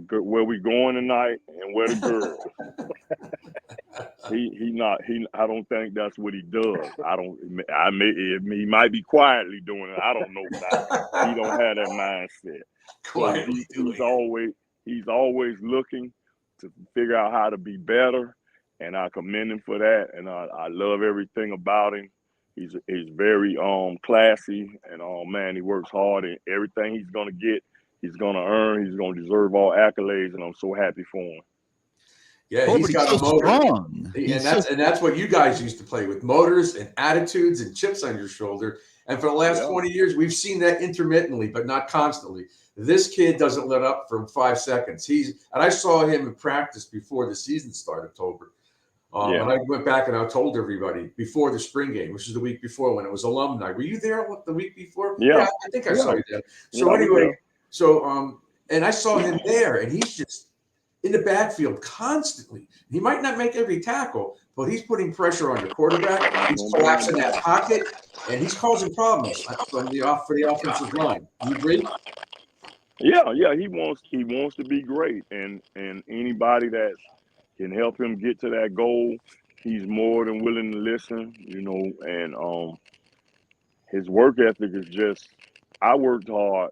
we going tonight and where the girls. I don't think that's what he does. He might be quietly doing it. I don't know, but he don't have that mindset. Quietly He's always looking to figure out how to be better, and I commend him for that. And I love everything about him. He's very classy, and man, he works hard, and everything he's gonna get, he's gonna earn. He's gonna deserve all accolades, and I'm so happy for him. Yeah, he's got a motor. Strong. And that's what you guys used to play with, motors and attitudes and chips on your shoulder. And for the last 20 years, we've seen that intermittently, but not constantly. This kid doesn't let up for 5 seconds. And I saw him in practice before the season started, Tolbert. And I went back and I told everybody before the spring game, which is the week before when it was alumni. Were you there the week before? Yeah, I think I saw you there. So anyway, and I saw him there, and he's just in the backfield constantly. He might not make every tackle, but he's putting pressure on your quarterback. He's collapsing that pocket, and he's causing problems for the offensive line. You agree? Yeah. He wants to be great, and anybody that can help him get to that goal, he's more than willing to listen. And his work ethic is just. I worked hard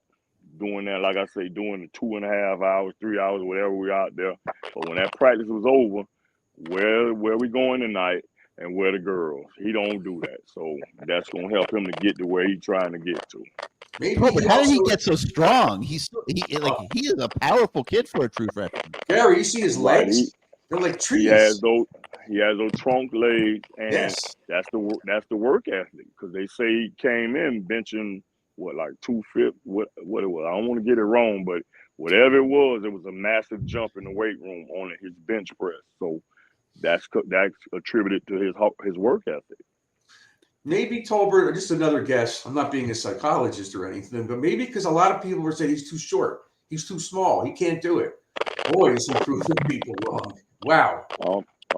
doing that, like I say, doing the 2.5 hours, 3 hours, whatever we out there. But when that practice was over, where we going tonight and where the girls? He don't do that. So that's gonna help him to get to where he's trying to get to. But how did he get so strong? He is a powerful kid for a true freshman. Gary, you see his legs? They're like trees. He has those trunk legs, and that's the work ethic. Because they say he came in benching like 250, what it was. I don't want to get it wrong, but whatever it was a massive jump in the weight room on his bench press. So that's attributed to his work ethic. Maybe Tolbert, just another guess. I'm not being a psychologist or anything, but maybe because a lot of people were saying he's too short, he's too small, he can't do it. Boy, is he proving people wrong. Wow.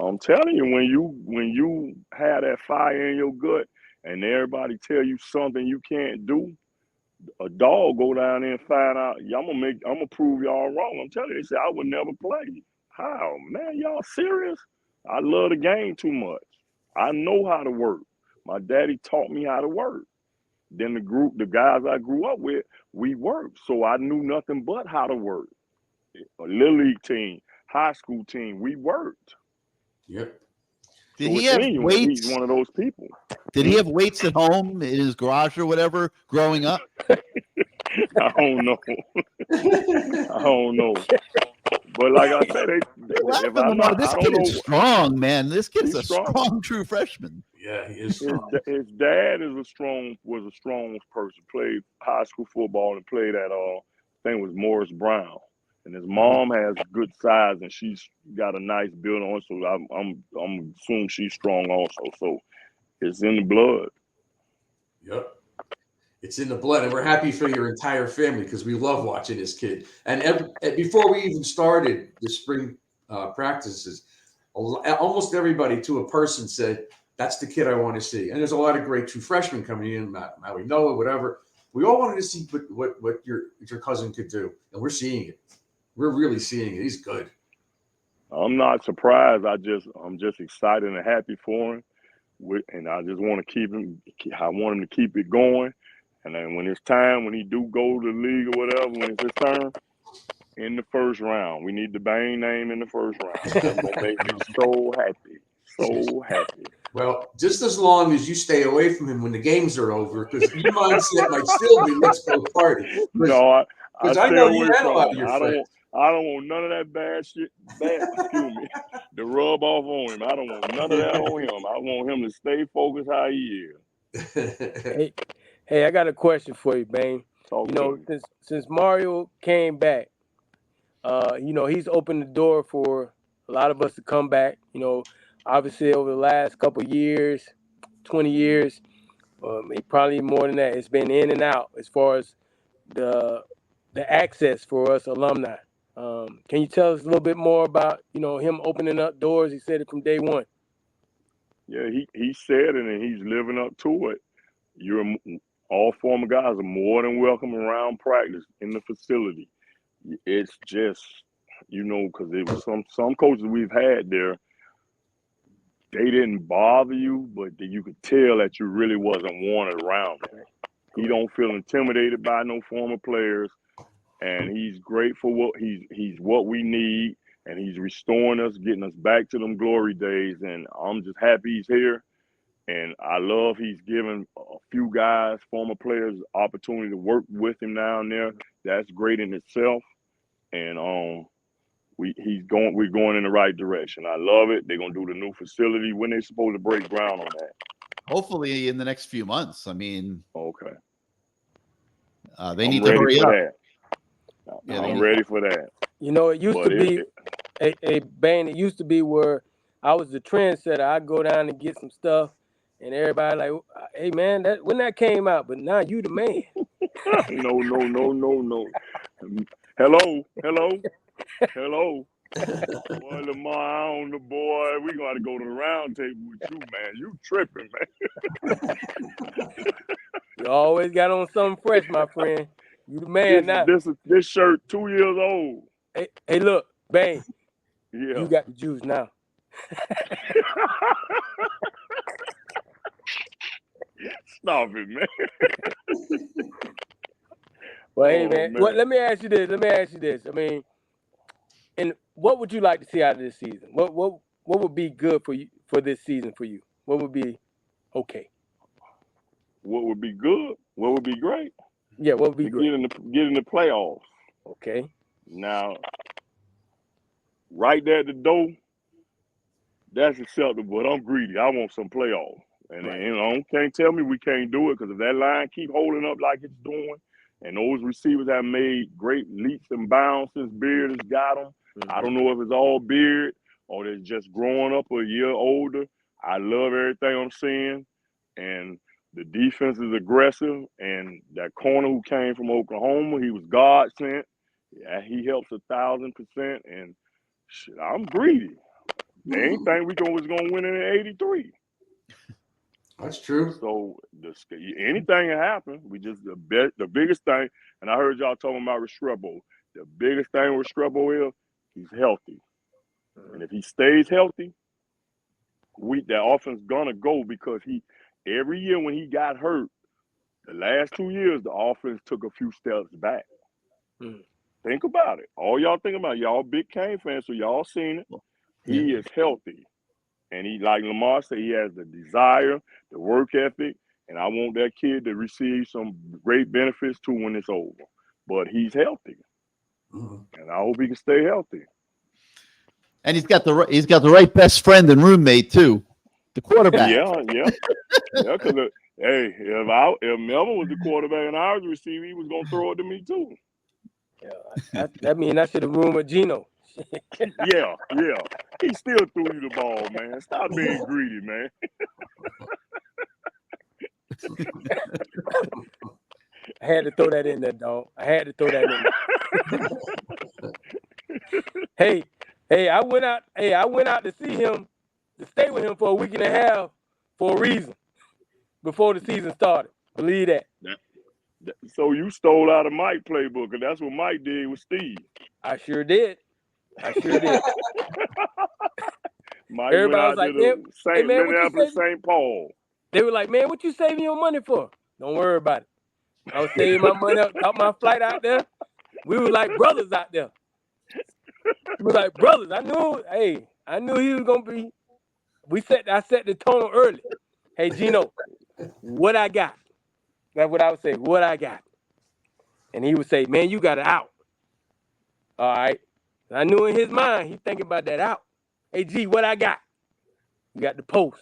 I'm telling you, when you have that fire in your gut and everybody tell you something you can't do, a dog go down there and find out. I'm gonna prove y'all wrong. I'm telling you, they say I would never play. How, man? Y'all serious? I love the game too much. I know how to work. My daddy taught me how to work. Then the guys I grew up with, we worked. So I knew nothing but how to work. A little league team, high school team, we worked. Yep. Did he have weights? He's one of those people. Did he have weights at home in his garage or whatever growing up? I don't know. But like I said, this kid is strong, man. This kid's a strong true freshman. Yeah, he is. His dad was a strong person. Played high school football and played at I think it was Morris Brown. And his mom has good size, and she's got a nice build on. So I'm assuming she's strong also. So it's in the blood. Yep, it's in the blood, and we're happy for your entire family because we love watching this kid. And before we even started the spring practices, almost everybody to a person said, "That's the kid I want to see." And there's a lot of great true freshmen coming in, Maui Noah, whatever. We all wanted to see what your cousin could do, and we're seeing it. We're really seeing it. He's good. I'm not surprised. I'm just excited and happy for him, and I just want to keep him. I want him to keep it going. And then when it's time, when he do go to the league or whatever, when it's his turn, in the first round, we need the Bane name in the first round. That's gonna make me so happy. Well, just as long as you stay away from him when the games are over, because your mindset might still be let's go party. No, I know you had a lot of your friends. I don't want none of that bad shit, to rub off on him. I don't want none of that on him. I want him to stay focused how he is. Hey, I got a question for you, Bane. Since Mario came back, he's opened the door for a lot of us to come back. Obviously over the last couple of years, 20 years, probably more than that, it's been in and out as far as the access for us alumni. Can you tell us a little bit more about, him opening up doors? He said it from day one. Yeah, he said it, and he's living up to it. All former guys are more than welcome around practice in the facility. It's just, because it was some coaches we've had there, they didn't bother you, but you could tell that you really wasn't wanted around there. He don't feel intimidated by no former players. And he's great for what he's what we need, and he's restoring us, getting us back to them glory days. And I'm just happy he's here. And I love he's given a few guys, former players, opportunity to work with him down there. That's great in itself. And we're going in the right direction. I love it. They're gonna do the new facility when they're supposed to break ground on that. Hopefully in the next few months. I mean, Okay. they need to hurry up. I'm ready for that. You know, it used to be a Bane. It used to be where I was the trendsetter. I'd go down and get some stuff, and everybody like, "Hey man, when that came out," but now you the man. No. Hello. Boy, Lamar, I don't know, boy. We gotta go to the round table with you, man. You tripping, man. You always got on something fresh, my friend. You the man now. This shirt 2 years old. Hey, look, Bane. Yeah. You got the juice now. Stop it, man. Well, hey, man. Let me ask you this. I mean, and what would you like to see out of this season? What would be good for you for this season for you? What would be okay? What would be good? What would be great? Yeah, what would be great? Get in the playoffs. Okay. Now, right there at the door, that's acceptable. But I'm greedy. I want some playoffs. And right. Can't tell me we can't do it, because if that line keep holding up like it's doing, and those receivers have made great leaps and bounds since Beard has got them. Mm-hmm. I don't know if it's all Beard or they're just growing up a year older. I love everything I'm seeing. And the defense is aggressive. And that corner who came from Oklahoma, he was God sent. Yeah, he helps 1,000%. And shit, I'm greedy. They ain't think we was going to win in 83. That's true. So anything can happen. We just the biggest thing, and I heard y'all talking about Restrepo. The biggest thing with Restrepo is he's healthy, and if he stays healthy, that offense gonna go, because every year when he got hurt, the last 2 years the offense took a few steps back. Think about it. All y'all think about it. Y'all big Cane fans, so y'all seen it. He is healthy. And he, like Lamar said, he has the desire, the work ethic, and I want that kid to receive some great benefits too when it's over. But he's healthy, and I hope he can stay healthy. And he's got the right best friend and roommate too, the quarterback. Yeah. Because if Melvin was the quarterback and I was the receiver, he was gonna throw it to me too. Yeah, that means I should have roomed with Gino. Yeah. He still threw you the ball, man. Stop being greedy, man. I had to throw that in there, dog. I had to throw that in there. Hey, I went out to see him, to stay with him for a week and a half for a reason before the season started. Believe that. So you stole out of Mike's playbook, and that's what Mike did with Steve. I sure did. Mike Everybody went out was like, to Minneapolis, St. Paul. They were like, man, what you saving your money for? Don't worry about it. I was saving my money up, got my flight out there. We were like brothers out there. We were like brothers. I knew he was gonna be. I set the tone early. Hey, Gino, what I got? That's what I would say. What I got? And he would say, man, you got it out. All right. I knew in his mind he's thinking about that out. Hey, G, what I got? You got the post.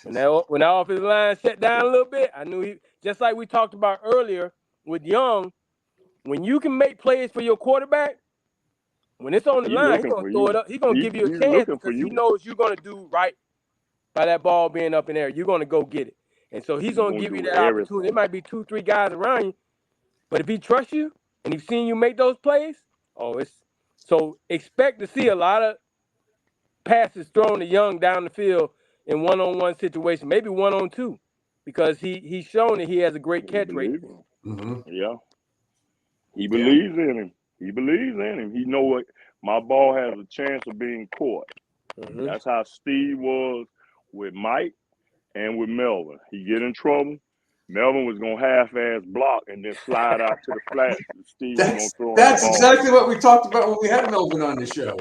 When that offensive line shut down a little bit, I knew just like we talked about earlier with Young, when you can make plays for your quarterback, when it's on the line, he's gonna throw it up. He's gonna give you a chance because he knows you're gonna do right by that ball being up in there. You're gonna go get it. And so he's gonna give you that opportunity. It might be 2-3 guys around you, but if he trusts you and he's seen you make those plays, so expect to see a lot of passes thrown to Young down the field in one-on-one situation, maybe 1-on-2, because he's shown that he has a great catch rate. Yeah. He believes in him. He know what my ball has a chance of being caught. That's how Steve was with Mike and with Melvin. He get in trouble. Melvin was going to half-ass block and then slide out to the flat. Steve was going to throw That's exactly what we talked about when we had Melvin on the show.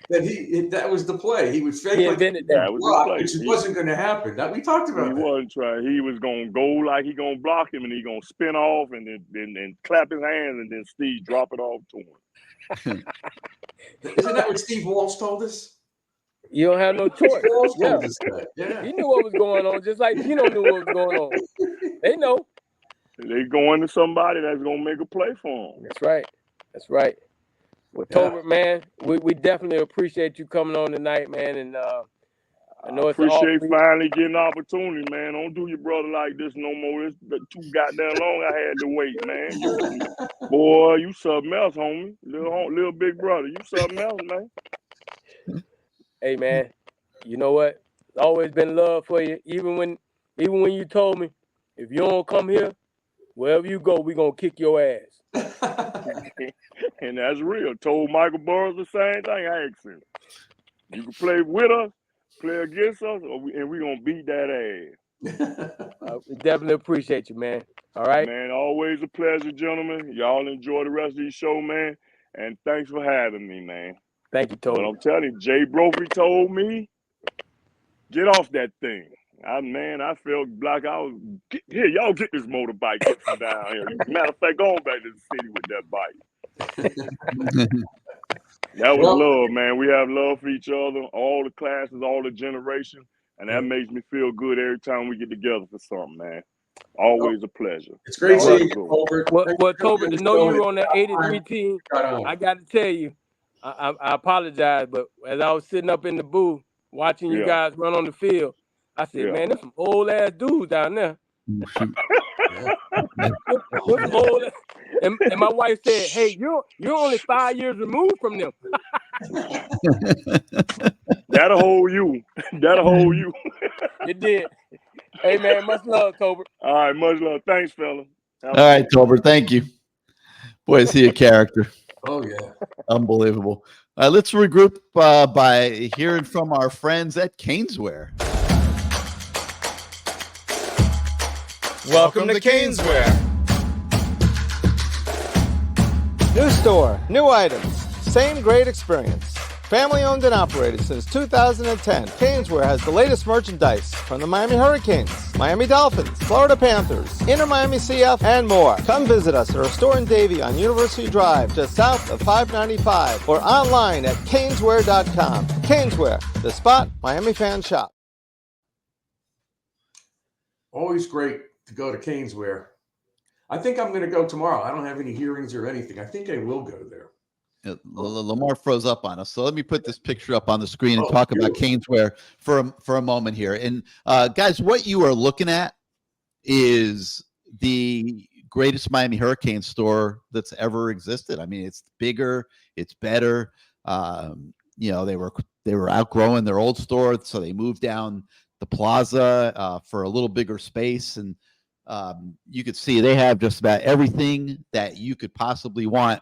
That was the play. He would fake like that was block, which wasn't going to happen. We talked about that. He wasn't trying. He was going to go like he going to block him, and he going to spin off and then clap his hands, and then Steve drop it off to him. Isn't that what Steve Walsh told us? You don't have no choice. Girls Yeah. told us that. Yeah. He knew what was going on, just like Gino knew what was going on. They know. They going to somebody that's gonna make a play for them. That's right. That's right. Well, Yeah. Tolbert, man, we definitely appreciate you coming on tonight, man. And I know it's Appreciate finally getting an opportunity, man. Don't do your brother like this no more. It's too goddamn long I had to wait, man. Boy, you something else, homie. Little big brother, you something else, man. Hey, man, you know what? It's always been love for you. Even when you told me, if you don't come here, wherever you go, we gonna kick your ass. And that's real. Told Michael Burrows the same thing. I asked him, you can play with us, play against us, and we gonna beat that ass. We definitely appreciate you, man. All right, man. Always a pleasure, gentlemen. Y'all enjoy the rest of the show, man. And thanks for having me, man. Thank you, Tolbert. But I'm telling you, Jay Brophy told me, get off that thing. I felt like I was, here, y'all get this motorbike, get from down here. Matter of fact, going back to the city with that bike. That was love, man. We have love for each other, all the classes, all the generations, and that makes me feel good every time we get together for something, man. Always a pleasure. It's great seeing you, Tolbert. Well, Tolbert, to know you were on that 83 team, I got to tell you, I apologize, but as I was sitting up in the booth watching you guys run on the field, I said, man, there's some old-ass dudes down there. Old, and my wife said, hey, you're only 5 years removed from them. That'll hold you. That'll hold you. It did. Hey, man, much love, Tolbert. All right, much love. Thanks, fella. All right, Tolbert, thank you. Boy, is he a character. Oh, yeah. Unbelievable. Let's regroup by hearing from our friends at CaneSport. Welcome to CaneSport. New store, new items, same great experience. Family owned and operated since 2010, CaneSport has the latest merchandise from the Miami Hurricanes, Miami Dolphins, Florida Panthers, Inter Miami CF, and more. Come visit us at our store in Davie on University Drive, just south of 595, or online at caneswear.com. CaneSport, the spot Miami fans shop. Always great to go to CaneSport. I think I'm going to go tomorrow. I don't have any hearings or anything. I think I will go there. Lamar froze up on us, so let me put this picture up on the screen and talk about CaneSport for a moment here. And guys, what you are looking at is the greatest Miami Hurricane store that's ever existed. I mean, it's bigger, it's better. They were outgrowing their old store, so they moved down the plaza for a little bigger space, and you could see they have just about everything that you could possibly want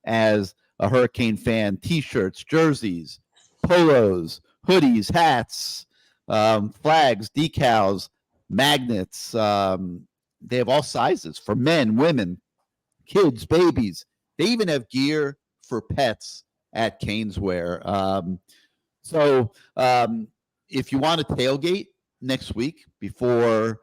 as a Hurricane fan: T-shirts, jerseys, polos, hoodies, hats, flags, decals, magnets. They have all sizes for men, women, kids, babies. They even have gear for pets at CaneSport. If you want to tailgate next week before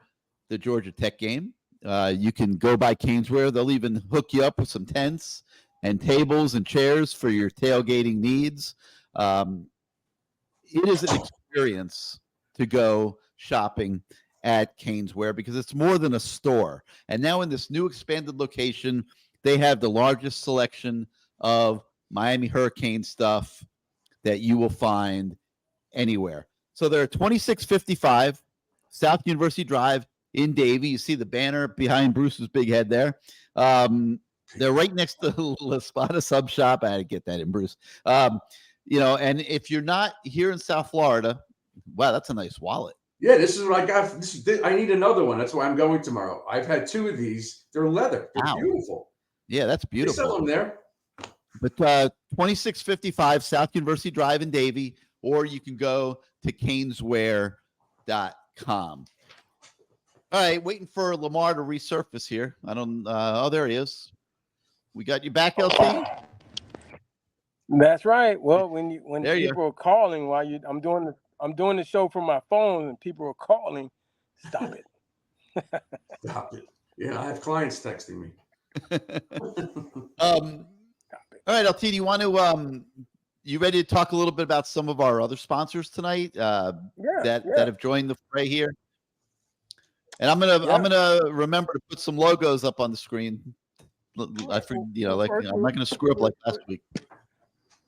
the Georgia Tech game, you can go by CaneSport. They'll even hook you up with some tents and tables and chairs for your tailgating needs. It is an experience to go shopping at CaneSport because it's more than a store. And now in this new expanded location, they have the largest selection of Miami Hurricane stuff that you will find anywhere. So they're 2655 South University Drive in Davie. You see the banner behind Bruce's big head there. They're right next to La Spada Sub Shop. I had to get that in, Bruce. And if you're not here in South Florida, wow, that's a nice wallet. Yeah, this is what I got. I need another one. That's why I'm going tomorrow. I've had two of these. They're leather. They're beautiful. Yeah, that's beautiful. They sell them there. But 2655 South University Drive in Davie, or you can go to caneswear.com. All right, waiting for Lamar to resurface here. There he is. We got you back, LT. That's right. Well, when people are calling while I'm doing the show from my phone and people are calling, stop it. Stop it. Yeah, I have clients texting me. All right, LT, do you want to you ready to talk a little bit about some of our other sponsors tonight that have joined the fray here? And I'm gonna remember to put some logos up on the screen. I forget, I'm not gonna screw up like last week.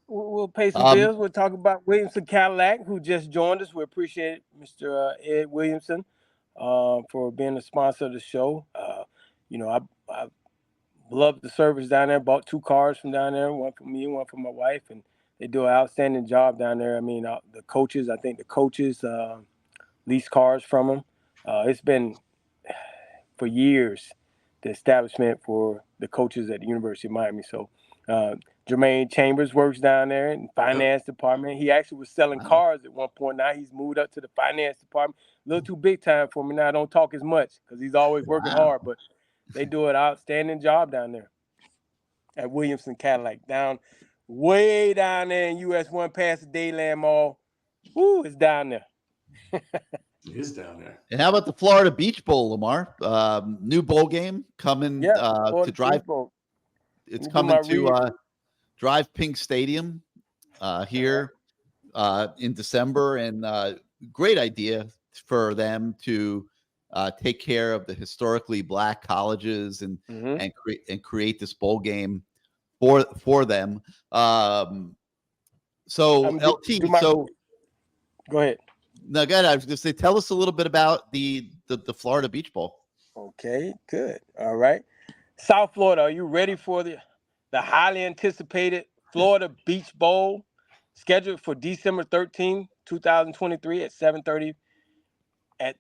We'll pay some bills. We'll talk about Williamson Cadillac, who just joined us. We appreciate Mr. Ed Williamson for being a sponsor of the show. I love the service down there. Bought 2 cars from down there, one for me, one for my wife, and they do an outstanding job down there. I mean, the coaches lease cars from them. It's been for years the establishment for the coaches at the University of Miami. So Jermaine Chambers works down there in the finance department. He actually was selling cars at one point. Now he's moved up to the finance department. A little too big time for me now. I don't talk as much because he's always working hard, but they do an outstanding job down there at Williamson Cadillac, way down there in US 1 past the Dayland Mall. Woo, it's down there. It is down there. And how about the Florida Beach Bowl, Lamar? New bowl game coming to Drive. It's coming to Drive Pink Stadium here in December, and great idea for them to take care of the historically Black colleges and create this bowl game for them. Go ahead. No, go ahead. I was going to say, tell us a little bit about the Florida Beach Bowl. Okay, good. All right. South Florida, are you ready for the highly anticipated Florida Beach Bowl, scheduled for December 13, 2023 at 7:30 at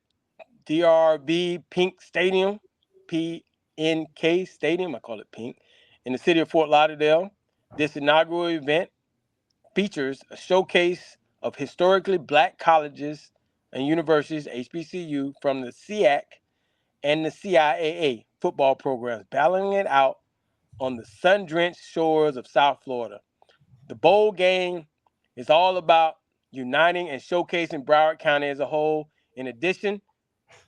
DRV Pink Stadium, PNK Stadium, I call it Pink, in the city of Fort Lauderdale. This inaugural event features a showcase of historically Black colleges and universities, HBCU, from the SEAC and the CIAA football programs, battling it out on the sun-drenched shores of South Florida. The bowl game is all about uniting and showcasing Broward County as a whole. In addition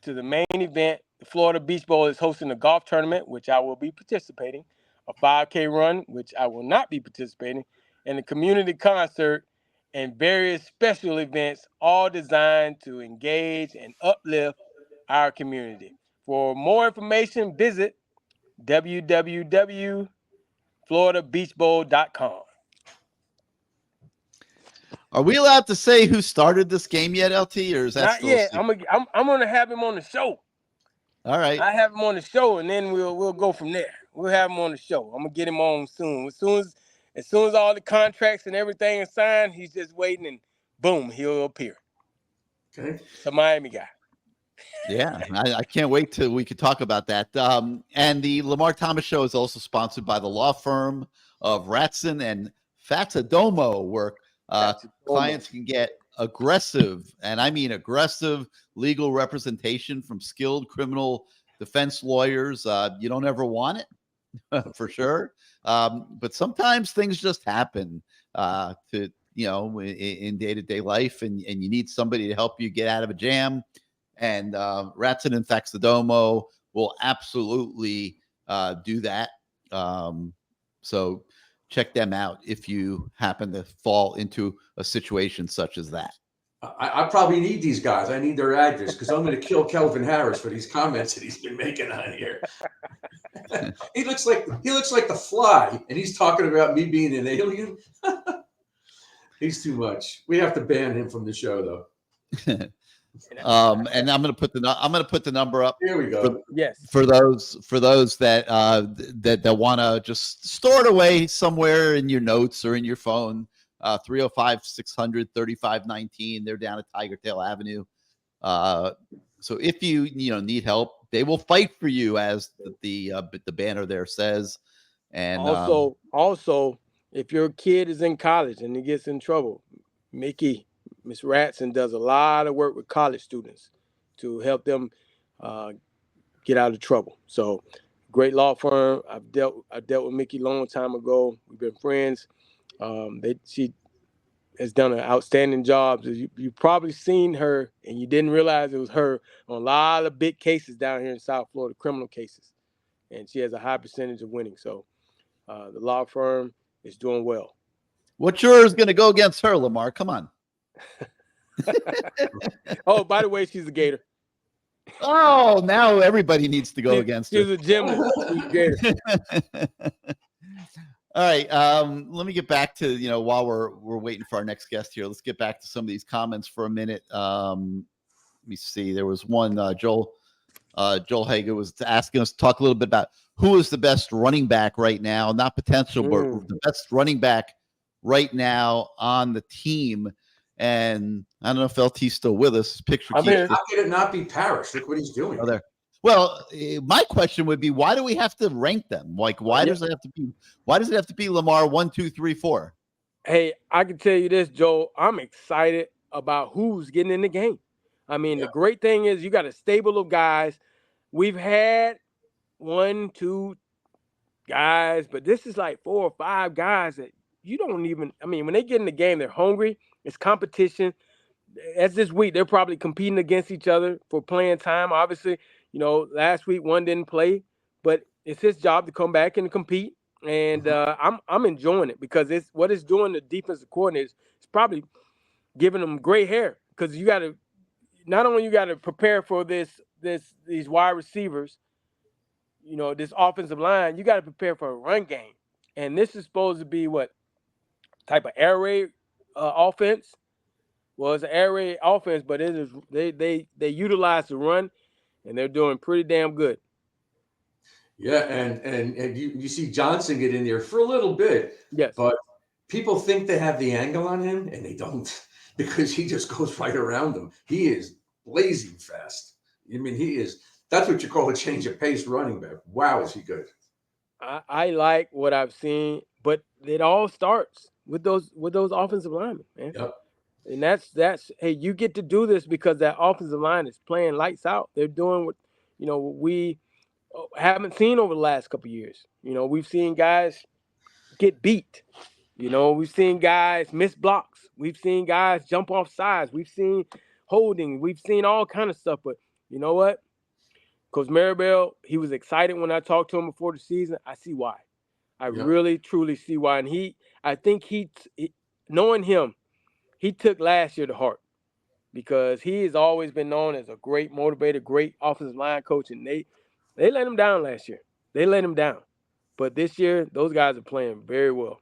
to the main event, the Florida Beach Bowl is hosting a golf tournament, which I will be participating, a 5K run, which I will not be participating, and a community concert and various special events, all designed to engage and uplift our community. For more information, visit www.floridabeachbowl.com. Are we allowed to say who started this game yet, LT, or is that not yet? I'm gonna have him on the show. All right. I have him on the show, and then we'll go from there. We'll have him on the show. I'm gonna get him on soon. As soon as all the contracts and everything is signed, he's just waiting, and boom, he'll appear. Okay. It's a Miami guy. Yeah, I can't wait till we could talk about that. And the Lamar Thomas Show is also sponsored by the law firm of Ratson and Fatadomo, where clients can get aggressive, and I mean aggressive, legal representation from skilled criminal defense lawyers. You don't ever want it, for sure. But sometimes things just happen in day-to-day life, and you need somebody to help you get out of a jam. And Ratson and Fatadomo will absolutely do that. So check them out if you happen to fall into a situation such as that. I probably need these guys. I need their address because I'm going to kill Kelvin Harris for these comments that he's been making on here. He looks like the Fly, and he's talking about me being an alien. He's too much. We have to ban him from the show, though. And I'm going to put the number up. Here we go. For those that that want to just store it away somewhere in your notes or in your phone. 305-600-3519. They're down at Tiger Tail Avenue. So if you need help, they will fight for you, as the banner there says. And also, if your kid is in college and he gets in trouble, Miss Ratson does a lot of work with college students to help them get out of trouble. So, great law firm. I dealt with Mickey a long time ago. We've been friends. She has done an outstanding job. You've probably seen her, and you didn't realize it was her on a lot of big cases down here in South Florida, criminal cases, and she has a high percentage of winning. So, the law firm is doing well. What's yours going to go against her, Lamar? Come on. Oh, by the way, she's a Gator. Oh, now everybody needs to go against her. She's a gymnast. She's a Gator. All right. Let me get back to, while we're waiting for our next guest here, let's get back to some of these comments for a minute. Let me see. There was one, Joel Hager was asking us to talk a little bit about who is the best running back right now, not potential, but the best running back right now on the team. And I don't know if LT's still with us. How could it not be Parrish? Look what he's doing. Oh, there. Well, my question would be, why do we have to rank them? Like, why does it have to be Lamar 1, 2, 3, 4? Hey, I can tell you this, Joe. I'm excited about who's getting in the game. I mean, the great thing is you got a stable of guys. We've had 1, 2 guys, but this is like 4 or 5 guys that you don't even. I mean, when they get in the game, they're hungry. It's competition. As this week, they're probably competing against each other for playing time. Obviously, last week one didn't play, but it's his job to come back and compete. And I'm enjoying it because what it's doing. The defensive coordinators, it's probably giving them gray hair because you got to not only prepare for these wide receivers, this offensive line. You got to prepare for a run game, and this is supposed to be what type of air raid offense. Well, it's an air raid offense, but it is they utilize the run, and they're doing pretty damn good. Yeah, and you see Johnson get in there for a little bit. Yes. But people think they have the angle on him, and they don't because he just goes right around them. He is blazing fast. I mean, that's what you call a change of pace running back. Wow, is he good. I like what I've seen, but it all starts with those offensive linemen, man. Yep. And that's hey, you get to do this because that offensive line is playing lights out. They're doing what we haven't seen over the last couple of years. We've seen guys get beat. We've seen guys miss blocks. We've seen guys jump off sides. We've seen holding. We've seen all kind of stuff. But you know what? Coach Maribel, he was excited when I talked to him before the season. I see why. I really, truly see why. And I think knowing him, he took last year to heart because he has always been known as a great motivator, great offensive line coach, and they let him down last year. They let him down. But this year, those guys are playing very well.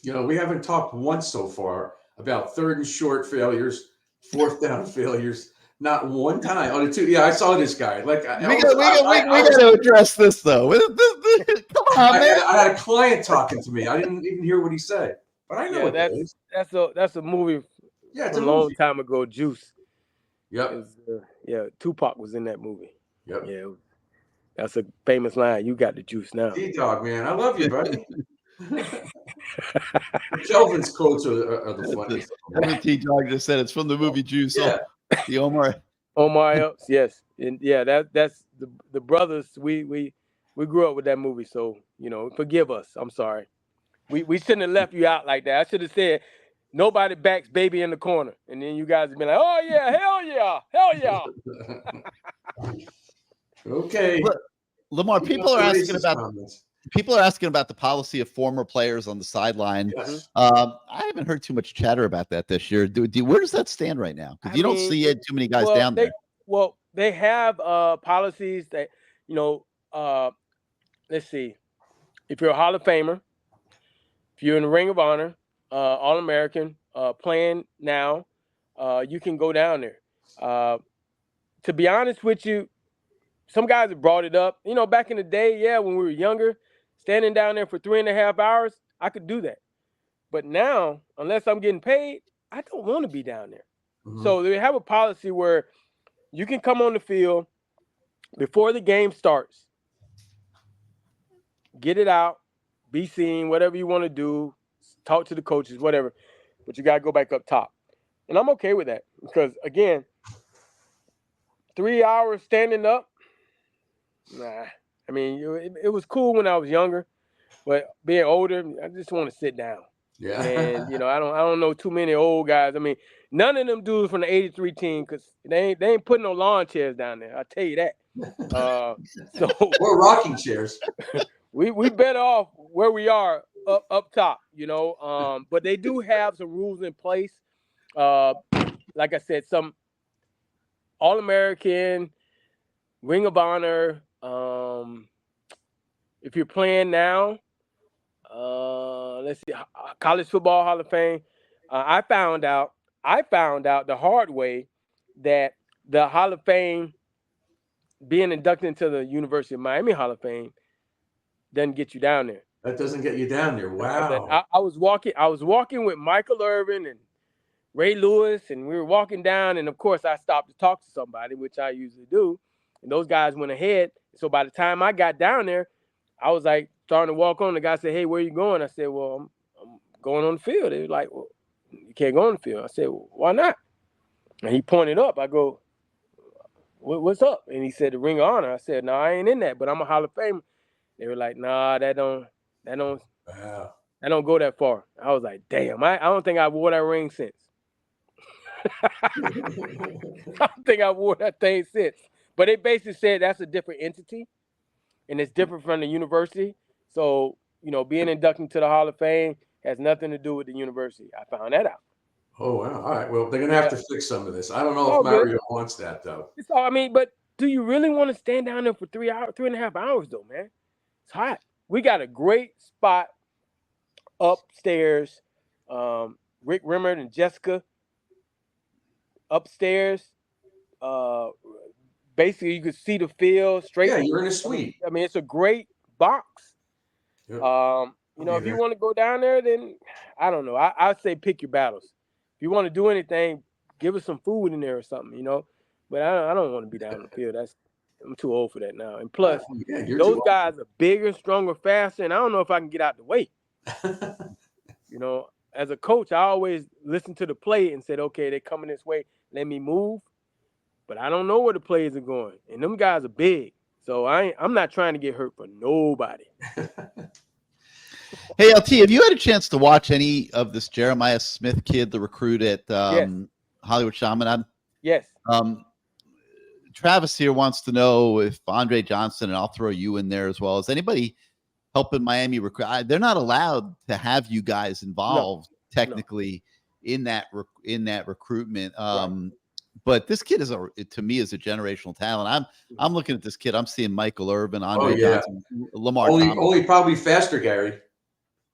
We haven't talked once so far about 3rd and short failures, 4th down failures. Not one time. On the 2, I saw this guy. Like we got to address this though. Come on, man. I had a client talking to me. I didn't even hear what he said, but I know what that is. That's a movie. Yeah, it's a long time ago. Juice. Yep. Tupac was in that movie. Yep. Yeah, that's a famous line. You got the juice now. T-Dog, man. I love you, buddy. Kelvin's quotes are the funniest. T-Dog just said it's from the movie Juice. Yeah. The Omar Epps, yes. And that's the brothers. We grew up with that movie, so forgive us. I'm sorry. We shouldn't have left you out like that. I should have said nobody backs Baby in the corner. And then you guys have been like, oh yeah, hell yeah. Okay. Look, Lamar, people are asking about the policy of former players on the sideline. Yes. I haven't heard too much chatter about that this year. Where does that stand right now? Because you don't see too many guys down there. They have policies that, let's see. If you're a Hall of Famer, if you're in the Ring of Honor, All-American, playing now, you can go down there. To be honest with you, some guys have brought it up. Back in the day, when we were younger, standing down there for 3.5 hours, I could do that. But now, unless I'm getting paid, I don't want to be down there. Mm-hmm. So they have a policy where you can come on the field before the game starts, get it out, be seen, whatever you want to do, talk to the coaches, whatever. But you got to go back up top. And I'm okay with that because, again, 3 hours standing up, nah. I mean, it was cool when I was younger, but being older, I just want to sit down. Yeah. And I don't know too many old guys. I mean, none of them dudes from the '83 team because they ain't putting no lawn chairs down there. I'll tell you that. Or rocking chairs. We better off where we are up top, but they do have some rules in place. Like I said, some All-American, Ring of Honor. If you're playing now, let's see, College Football Hall of Fame. I found out the hard way that the Hall of Fame, being inducted into the University of Miami Hall of Fame, doesn't get you down there. That doesn't get you down there. Wow. I was walking with Michael Irvin and Ray Lewis, and we were walking down, and of course I stopped to talk to somebody, which I usually do, and those guys went ahead. So by the time I got down there, I was like starting to walk on. The guy said, "Hey, where are you going?" I said, "Well, I'm going on the field." They were like, "Well, you can't go on the field." I said, "Well, why not?" And he pointed up. I go, "What's up?" And he said, "The Ring of Honor." I said, "No, I ain't in that, but I'm a Hall of Famer." They were like, "Nah, that don't go that far." I was like, "Damn, I don't think I wore that ring since." I don't think I wore that thing since. But they basically said that's a different entity, and it's different from the university. So, being inducted to the Hall of Fame has nothing to do with the university. I found that out. Oh, wow. All right. Well, they're going to have to fix some of this. I don't know if Mario wants that, though. But do you really want to stand down there for 3.5 hours, though, man? It's hot. We got a great spot upstairs. Rick Rimmer and Jessica upstairs. Basically, you could see the field straight. Yeah, you're in a suite. I mean, it's a great box. Yep. If you want to go down there, then I don't know. I'd say pick your battles. If you want to do anything, give us some food in there or something, But I don't want to be down in the field. I'm too old for that now. And plus, those guys are bigger, stronger, faster, and I don't know if I can get out the way. As a coach, I always listen to the play and said, okay, they're coming this way. Let me move. But I don't know where the plays are going. And them guys are big. So I'm not trying to get hurt for nobody. Hey, LT, have you had a chance to watch any of this Jeremiah Smith kid, the recruit at Hollywood Chaminade? Yes. Travis here wants to know if Andre Johnson, and I'll throw you in there as well, is anybody helping Miami recruit? They're not allowed to have you guys involved technically in that recruitment. Right. But this kid to me is a generational talent. I'm looking at this kid. I'm seeing Michael Irvin, Andre Johnson, Lamar Thomas. Only probably faster, Gary.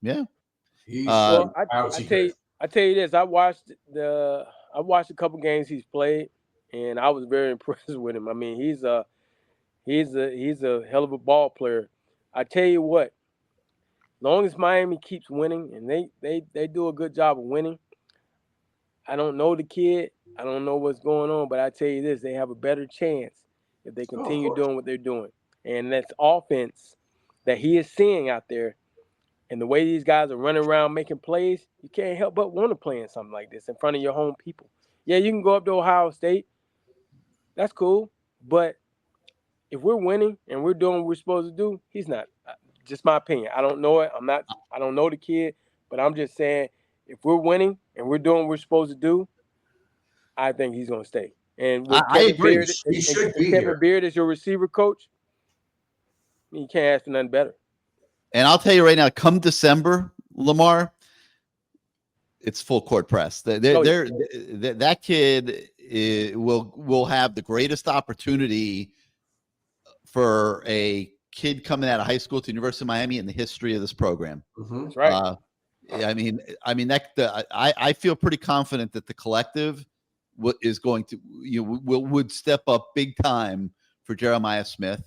Yeah. I tell you this. I watched a couple games he's played, and I was very impressed with him. I mean, he's a hell of a ball player. I tell you what, as long as Miami keeps winning, and they do a good job of winning. I don't know the kid. I don't know what's going on, but I tell you this, they have a better chance if they continue doing what they're doing. And that's offense that he is seeing out there. And the way these guys are running around making plays, you can't help but want to play in something like this in front of your home people. Yeah, you can go up to Ohio State. That's cool. But if we're winning and we're doing what we're supposed to do, he's not. Just my opinion. I don't know it. I don't know the kid, but I'm just saying if we're winning and we're doing what we're supposed to do, I think he's going to stay. And I agree. Kevin Beard is your receiver coach. You can't ask for nothing better. And I'll tell you right now, come December, Lamar, it's full court press. That kid will have the greatest opportunity for a kid coming out of high school to University of Miami in the history of this program. Mm-hmm. That's right. I feel pretty confident that the collective is going to would step up big time for Jeremiah Smith.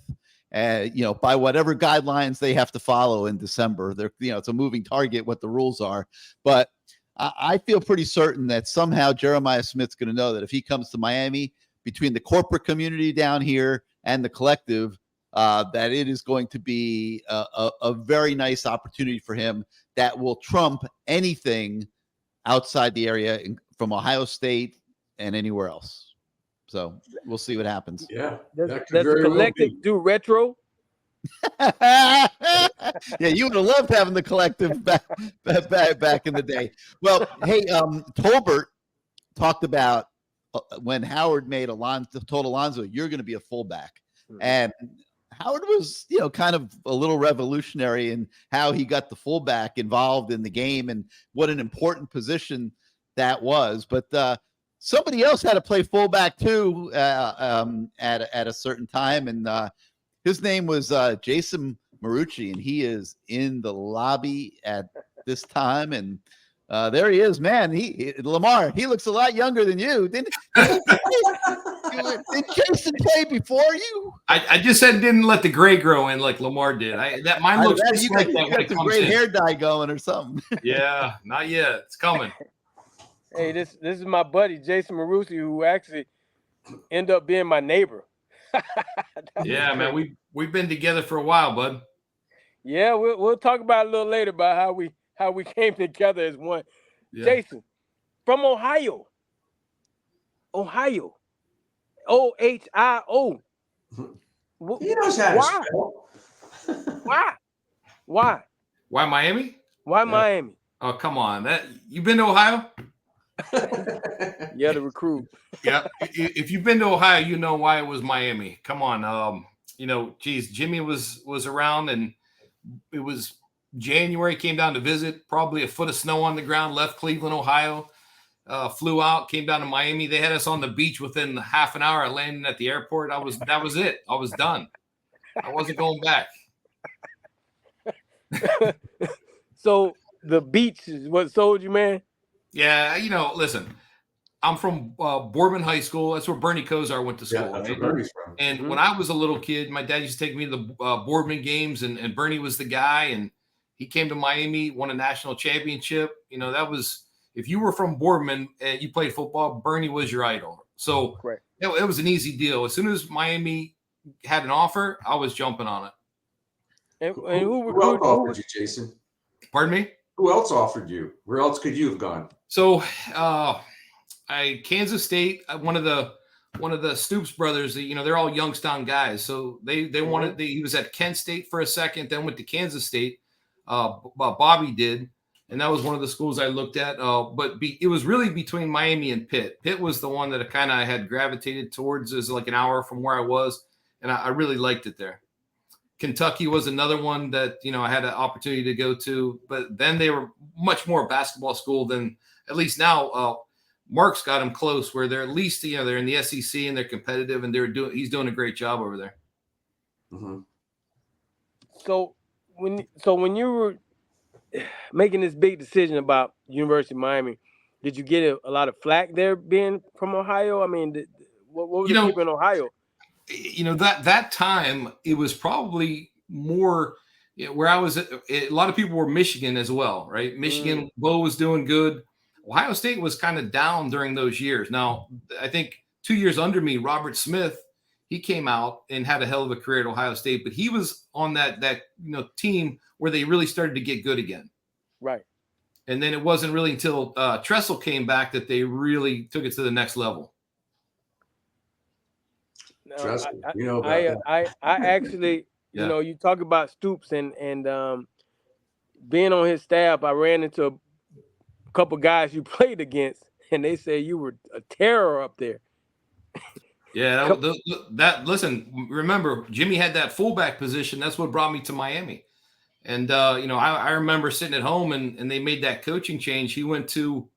By whatever guidelines they have to follow in December. It's a moving target what the rules are, but I feel pretty certain that somehow Jeremiah Smith's going to know that if he comes to Miami, between the corporate community down here and the collective, that it is going to be a very nice opportunity for him that will trump anything outside the area from Ohio State and anywhere else. So we'll see what happens. Yeah. Does the collective do retro? Yeah, you would have loved having the collective back in the day. Well, hey, Tolbert talked about when Howard made told Alonzo, you're going to be a fullback. Mm-hmm. And Howard was, kind of a little revolutionary in how he got the fullback involved in the game and what an important position that was. But somebody else had to play fullback too at a certain time, and his name was Jason Marucci, and he is in the lobby at this time. And there he is, man. Lamar, he looks a lot younger than you. Did Jason play before you? I just said didn't let the gray grow in like Lamar did. Mine looks just like that you when got it some comes great in. hair dye going or something. Yeah, not yet. It's coming. Hey, this is my buddy Jason Marucci, who actually ended up being my neighbor. Yeah, man, we've been together for a while, bud. Yeah, we'll talk about it a little later about how we came together as one. Yeah. Jason, from Ohio. Ohio. He knows how to spell. Why? Why Miami? Why Miami? Oh, come on. You've been to Ohio? Yeah, the recruit. Yeah. If you've been to Ohio, you know why it was Miami. Come on. Jimmy was around, and it was January, came down to visit, probably a foot of snow on the ground, left Cleveland, Ohio, flew out, came down to Miami. They had us on the beach within half an hour of landing at the airport. That was it. I was done. I wasn't going back. So the beach is what sold you, man? Yeah, listen, I'm from Boardman High School. That's where Bernie Kosar went to school. Yeah, that's right? where Bernie's from. And when I was a little kid, my dad used to take me to the Boardman games, and Bernie was the guy. And he came to Miami, won a national championship. That was, if you were from Boardman and you played football, Bernie was your idol. So Correct. It was an easy deal. As soon as Miami had an offer, I was jumping on it. And who else offered you, Jason? Pardon me? Who else offered you? Where else could you have gone? So, Kansas State, one of the Stoops brothers, they're all Youngstown guys. So they wanted, he was at Kent State for a second, then went to Kansas State. Bobby did. And that was one of the schools I looked at. But it was really between Miami and Pitt. Pitt was the one that I kind of had gravitated towards, as like an hour from where I was. And I really liked it there. Kentucky was another one that, I had an opportunity to go to, but then they were much more a basketball school than, at least now, Mark's got them close where they're at least, they're in the SEC and they're competitive, and he's doing a great job over there. Mm-hmm. So when you were making this big decision about University of Miami, did you get a lot of flack there being from Ohio? I mean, what was the people in Ohio? That time it was probably more where I was. A lot of people were Michigan as well, right? Michigan, Bo was doing good. Ohio State was kind of down during those years. Now, I think 2 years under me, Robert Smith, he came out and had a hell of a career at Ohio State, but he was on that team where they really started to get good again. Right. And then it wasn't really until Tressel came back that they really took it to the next level. No, I actually, you talk about Stoops and being on his staff, I ran into a couple guys you played against, and they say you were a terror up there. Yeah, listen, remember, Jimmy had that fullback position. That's what brought me to Miami. And, I remember sitting at home and they made that coaching change. He went to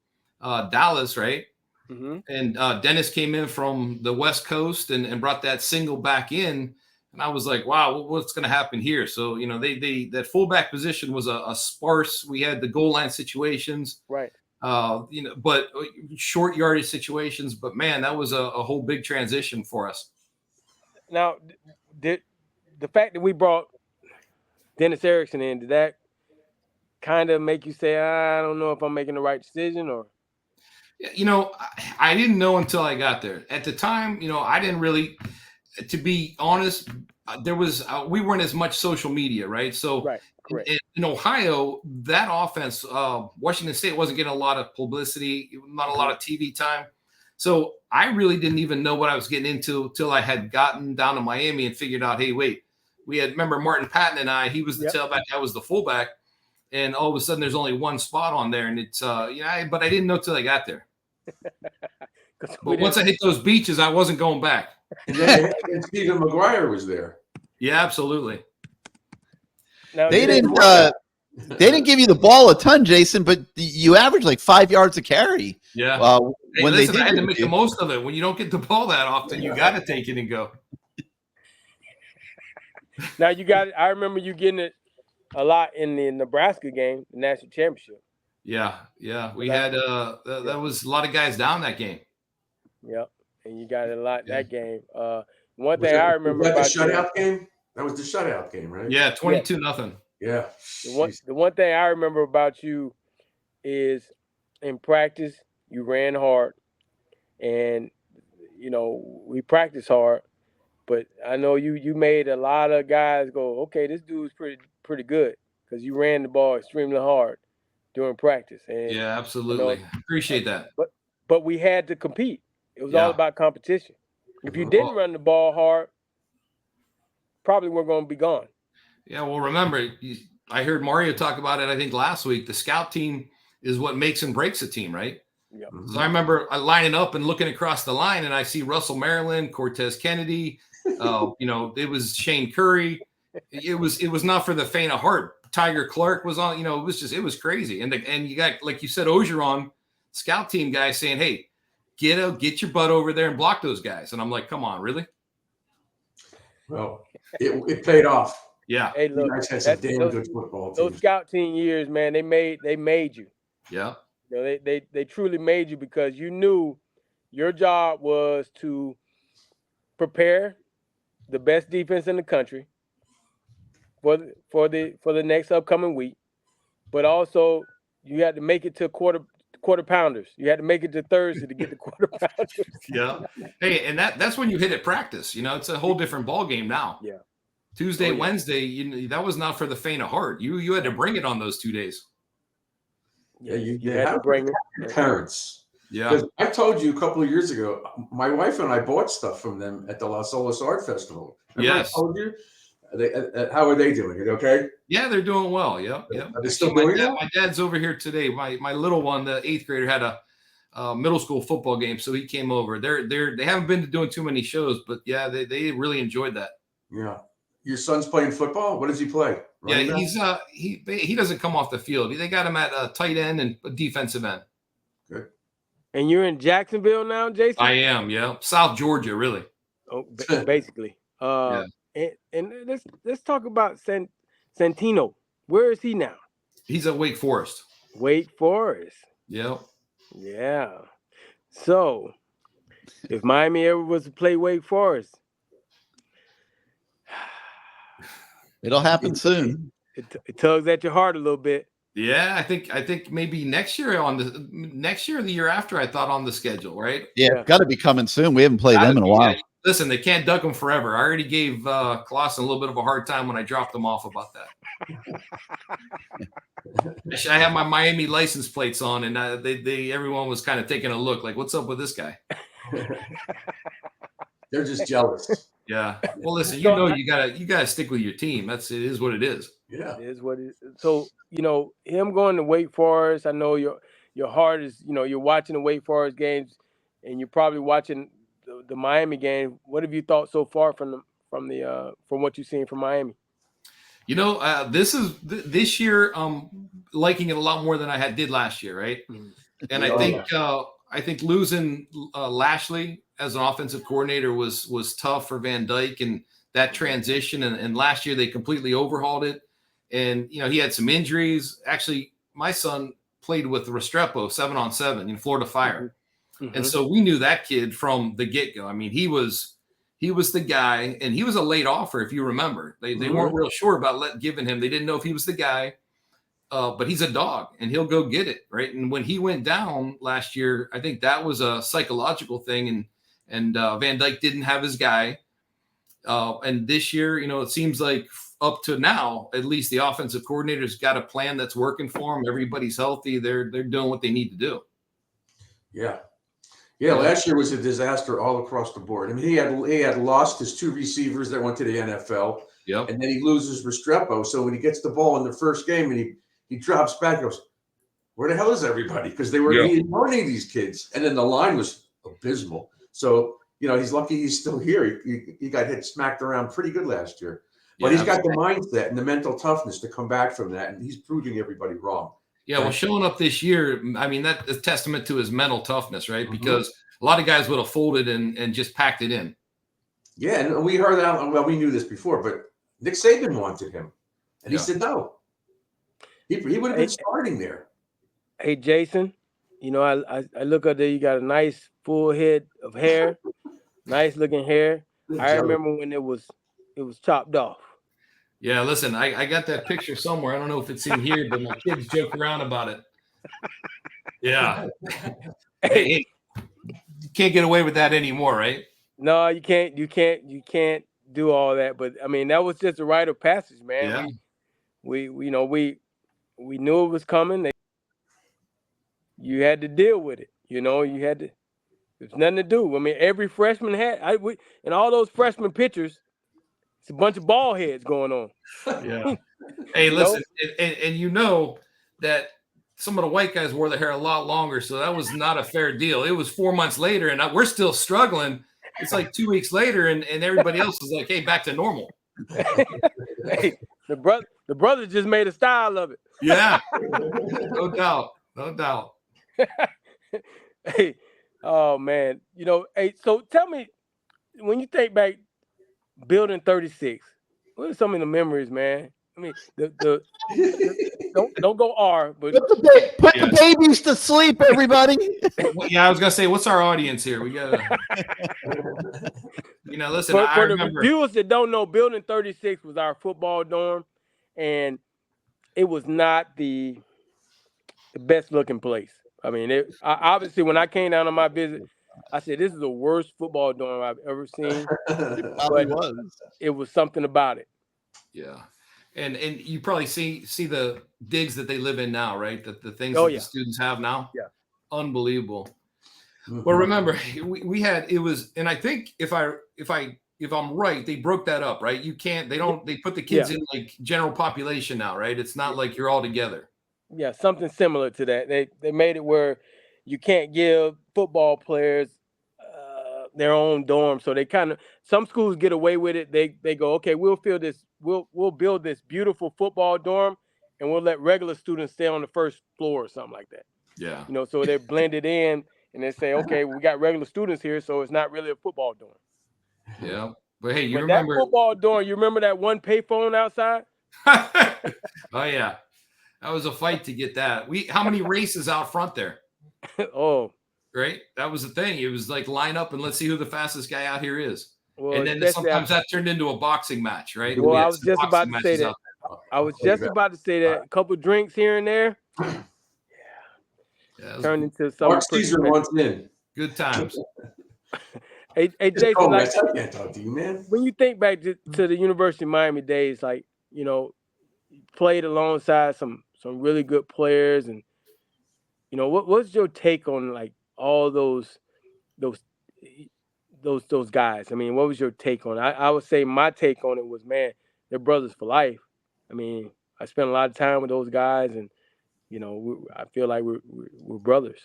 Dallas, right? Mm-hmm. And Dennis came in from the West Coast and brought that single back in. And I was like, wow, what's going to happen here? So, that fullback position was a sparse. We had the goal line situations, right? But short yardage situations. But man, that was a whole big transition for us. Now, did the fact that we brought Dennis Erickson in, did that kind of make you say, I don't know if I'm making the right decision? Or I didn't know until I got there. At the time, I didn't really, to be honest, there was we weren't as much social media, right? So right, correct. In Ohio, that offense, Washington State wasn't getting a lot of publicity, not a lot of TV time. So I really didn't even know what I was getting into till I had gotten down to Miami and figured out, hey, wait, remember Martin Patton and he was the tailback, I was the fullback. And all of a sudden there's only one spot on there. And it's, but I didn't know till I got there. But once I hit those beaches, I wasn't going back. And Stephen McGuire was there. Yeah, absolutely. Now, They didn't give you the ball a ton, Jason, but you averaged like 5 yards a carry. Yeah. Hey, When listen, they I had did to make the most of it. When you don't get the ball that often, you got to take it and go. Now I remember you getting it a lot in the Nebraska game, the national championship. Yeah. We had that was a lot of guys down that game. Yep, and you got it a lot that game. One thing I remember about about the shutout game. That was the shutout game, right? Yeah, 22-0. Yeah. The one thing I remember about you is in practice you ran hard, and we practiced hard. But I know you made a lot of guys go, okay, this dude's pretty good because you ran the ball extremely hard during practice. And yeah, absolutely. Appreciate that. But we had to compete. It was all about competition. If you didn't run the ball hard, probably we're going to be gone. Yeah, well, remember, I heard Mario talk about it, I think, last week. The scout team is what makes and breaks a team, right? Yeah. So I remember lining up and looking across the line, and I see Russell Maryland, Cortez Kennedy. It was Shane Curry. It was not for the faint of heart. Tiger Clark was on. It was crazy. And you got, like you said, Ogeron, scout team guy saying, "Hey, get your butt over there and block those guys." And I'm like, "Come on, really?" Well, it paid off. Yeah. Hey, look, you guys had some damn good football teams. Those scout team years, man, they made you. Yeah. They truly made you because you knew your job was to prepare the best defense in the country for the next upcoming week, but also you had to make it to quarter pounders. You had to make it to Thursday to get the quarter pounders. Yeah. Hey, and that's when you hit at practice. It's a whole different ball game now. Yeah. Tuesday, Wednesday, that was not for the faint of heart. You had to bring it on those 2 days. Yeah, you had to bring it. Your parents. Yeah. I told you a couple of years ago, my wife and I bought stuff from them at the Las Olas Art Festival. Remember Yes. I told you? How are they doing? It okay? Yeah, they're doing well. Yep. Are they still doing that? My dad's over here today. My little one, the 8th grader, had a middle school football game, so he came over. They haven't been doing too many shows, but yeah, they really enjoyed that. Yeah. Your son's playing football? What does he play? Running Yeah, back? he doesn't come off the field. They got him at tight end and defensive end. Good. And you're in Jacksonville now, Jason? I am, yeah. South Georgia, really. Oh, basically. Yeah. And let's talk about Santino. Where is he now? He's at Wake Forest. Wake Forest. Yep. Yeah. So, if Miami ever was to play Wake Forest, It'll happen soon. it tugs at your heart a little bit. Yeah, I think maybe next year or the year after, I thought on the schedule, right? Yeah, got to be coming soon. We haven't played them in a while. Listen, they can't duck them forever. I already gave Clausen a little bit of a hard time when I dropped them off about that. I have my Miami license plates on, and everyone was kind of taking a look like, "What's up with this guy?" They're just jealous. Yeah. Well, listen, you gotta stick with your team. It is what it is. Yeah. It is what it is. So, him going to Wake Forest, I know your heart is, you're watching the Wake Forest games and you're probably watching the Miami game. What have you thought so far from what you've seen from Miami? This year, liking it a lot more than I did last year, right? Mm-hmm. And I think losing Lashley as an offensive coordinator was tough for Van Dyke and that transition. And last year they completely overhauled it. And, he had some injuries. Actually, my son played with Restrepo 7-on-7 in Florida Fire. Mm-hmm. And so we knew that kid from the get-go. I mean, he was the guy, and he was a late offer, if you remember. They weren't real sure about giving him. They didn't know if he was the guy. But he's a dog, and he'll go get it, right? And when he went down last year, I think that was a psychological thing, and Van Dyke didn't have his guy. And this year, it seems like up to now, at least the offensive coordinator's got a plan that's working for him. Everybody's healthy. They're doing what they need to do. Yeah. Yeah, last year was a disaster all across the board. I mean, he had lost his 2 receivers that went to the NFL. Yep. And then he loses Restrepo. So when he gets the ball in the first game and he drops back, he goes, where the hell is everybody? Because he didn't know any of these kids. And then the line was abysmal. So, he's lucky he's still here. He got smacked around pretty good last year. But he's got the mindset and the mental toughness to come back from that, and he's proving everybody wrong. Yeah, well, showing up this year, I mean, that's a testament to his mental toughness, right? Because a lot of guys would have folded and just packed it in. Yeah, and we heard that. Well, we knew this before, but Nick Saban wanted him, and he said no. He would have been starting there. Hey, Jason, you know, I look up there. You got a nice full head of hair, nice looking hair. I remember when it was chopped off. Yeah, listen, I got that picture somewhere. I don't know if it's in here, but my kids joke around about it. Yeah. Hey, you can't get away with that anymore, right? No, you can't do all that. But I mean, that was just a rite of passage, man. Yeah. We knew it was coming. You had to deal with it. You know, you had to. There's nothing to do. I mean, every freshman had. And all those freshman pictures, it's a bunch of bald heads going on. Yeah. Hey, listen, and you know that some of the white guys wore their hair a lot longer, so that was not a fair deal. It was 4 months later, and we're still struggling. It's like 2 weeks later, and everybody else is like, "Hey, back to normal." Hey, the brother just made a style of it. Yeah, no doubt. Hey, oh man, you know, hey, so tell me, when you think back, Building 36, what are some of the memories, man? I mean, don't go R, but put the babies to sleep, everybody. Yeah, I was gonna say, what's our audience here? We gotta, you know, listen. For the viewers that don't know, Building 36 was our football dorm, and it was not the best looking place. I mean, obviously when I came down on my visit, I said, this is the worst football dorm I've ever seen. It was something about it. Yeah. And you probably see the digs that they live in now, right? The things that the students have now. Yeah. Unbelievable. Well, remember, we had, it was, and I think if I'm right, they broke that up, right? They put the kids in like general population now, right? It's not like you're all together. Yeah, something similar to that. They made it where you can't give football players their own dorm. So they some schools get away with it. They go, okay, we'll build this beautiful football dorm, and we'll let regular students stay on the first floor or something like that. Yeah. You know, so they're blended in, and they say, okay, we got regular students here, so it's not really a football dorm. Yeah. But hey, you remember that football dorm? You remember that one payphone outside? Oh yeah. That was a fight to get that. How many races out front there? Oh, right. That was the thing. It was like line up and let's see who the fastest guy out here is. Well, and then sometimes that turned into a boxing match, right? Well, I was just about to say that. A couple drinks here and there. Yeah. Turned into something. Mark Caesar wants in. Good times. Hey, Jason, I can't talk to you, man. When you think back to the University of Miami days, like, you know, you played alongside some really good players, and you know, what's your take on like all those guys? I mean, what was your take on it? I would say my take on it was, man, they're brothers for life. I mean, I spent a lot of time with those guys, and you know, I feel like we're brothers.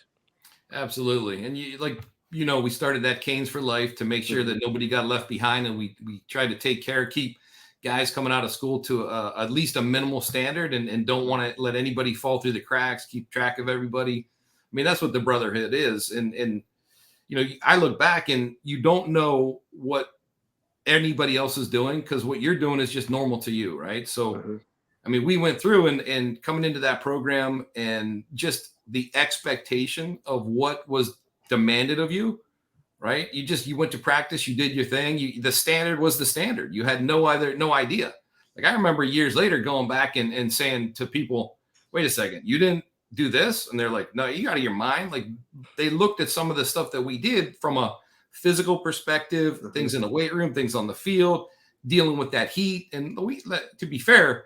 Absolutely, and we started that Canes for Life to make sure that nobody got left behind, and we tried to take care, keep guys coming out of school to at least a minimal standard, and don't want to let anybody fall through the cracks, keep track of everybody. I mean, that's what the brotherhood is. And you know, I look back and you don't know what anybody else is doing because what you're doing is just normal to you, right? So, I mean, we went through and coming into that program and just the expectation of what was demanded of you, right? You went to practice, you did your thing. The standard was the standard. You had no idea. Like I remember years later going back and saying to people, wait a second, you didn't do this? And they're like, no, you out of your mind. Like they looked at some of the stuff that we did from a physical perspective, things in the weight room, things on the field, dealing with that heat. And to be fair,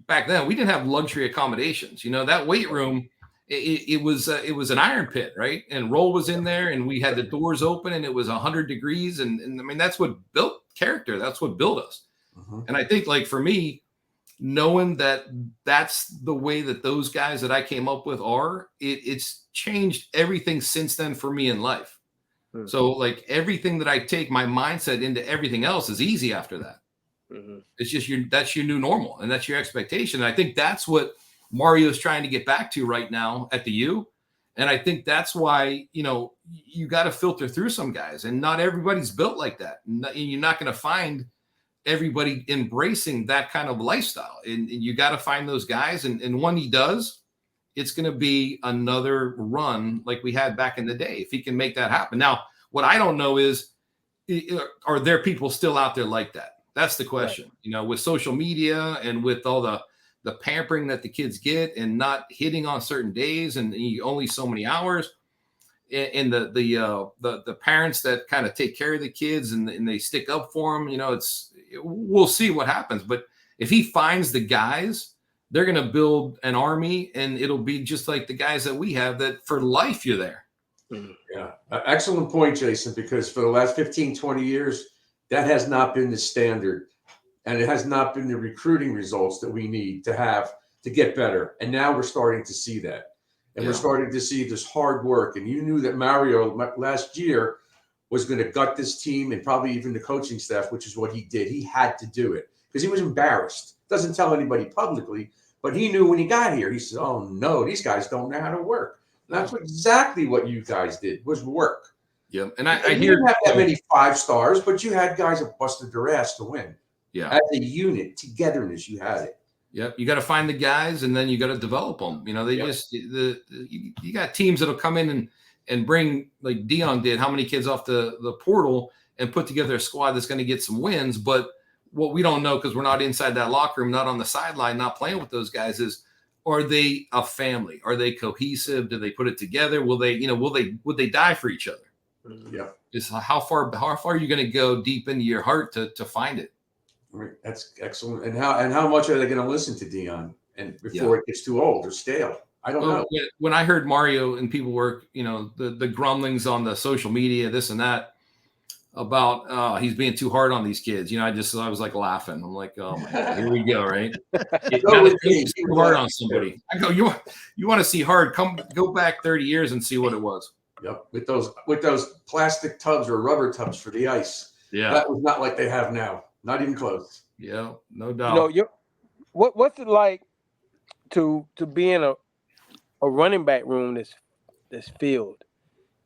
back then we didn't have luxury accommodations. You know, that weight room, it was an iron pit, right? And Roll was in there, and we had the doors open, and it was 100 degrees, and I mean that's what built character. That's what built us. And I think, like for me, knowing that that's the way that those guys that I came up with are, it's changed everything since then for me in life. So like everything that I take my mindset into everything else is easy after that. It's just that's your new normal, and that's your expectation. And I think that's what Mario's trying to get back to right now at the U. And I think that's why, you got to filter through some guys, and not everybody's built like that. You're not going to find everybody embracing that kind of lifestyle. And you got to find those guys. And when he does, it's going to be another run like we had back in the day, if he can make that happen. Now, what I don't know is, are there people still out there like that? That's the question. Right. With social media and with all the pampering that the kids get and not hitting on certain days and only so many hours, and the parents that kind of take care of the kids and they stick up for them, we'll see what happens. But if he finds the guys, they're going to build an army, and it'll be just like the guys that we have, that for life you're there. Yeah. Excellent point, Jason, because for the last 15, 20 years, that has not been the standard, and it has not been the recruiting results that we need to have to get better. And now we're starting to see that. And we're starting to see this hard work. And you knew that Mario last year was going to gut this team, and probably even the coaching staff, which is what he did. He had to do it because he was embarrassed. Doesn't tell anybody publicly, but he knew when he got here, he said, oh, no, these guys don't know how to work. And that's exactly what you guys did, was work. Yeah, and I you didn't have that many 5 stars, but you had guys that busted their ass to win. Yeah, as a unit, togetherness, you had it. Yep, you got to find the guys, and then you got to develop them. You got teams that'll come in and bring, like Dion did, how many kids off the portal, and put together a squad that's going to get some wins. But what we don't know, because we're not inside that locker room, not on the sideline, not playing with those guys, is, are they a family? Are they cohesive? Do they put it together? Will they would they die for each other? Yeah. Just how far are you going to go deep into your heart to find it? Right. That's excellent. And how much are they going to listen to Dion and before it gets too old or stale? I don't know. When I heard Mario and people were, the grumblings on the social media, this and that, about he's being too hard on these kids. I was like laughing. I'm like, oh my God, here we go, right? It's too hard on somebody. I go, you want to see hard? Go back 30 years and see what it was. Yep, with those plastic tubs or rubber tubs for the ice. Yeah, that was not like they have now. Not even close. Yeah, no doubt. What's it like to be in a running back room that's filled?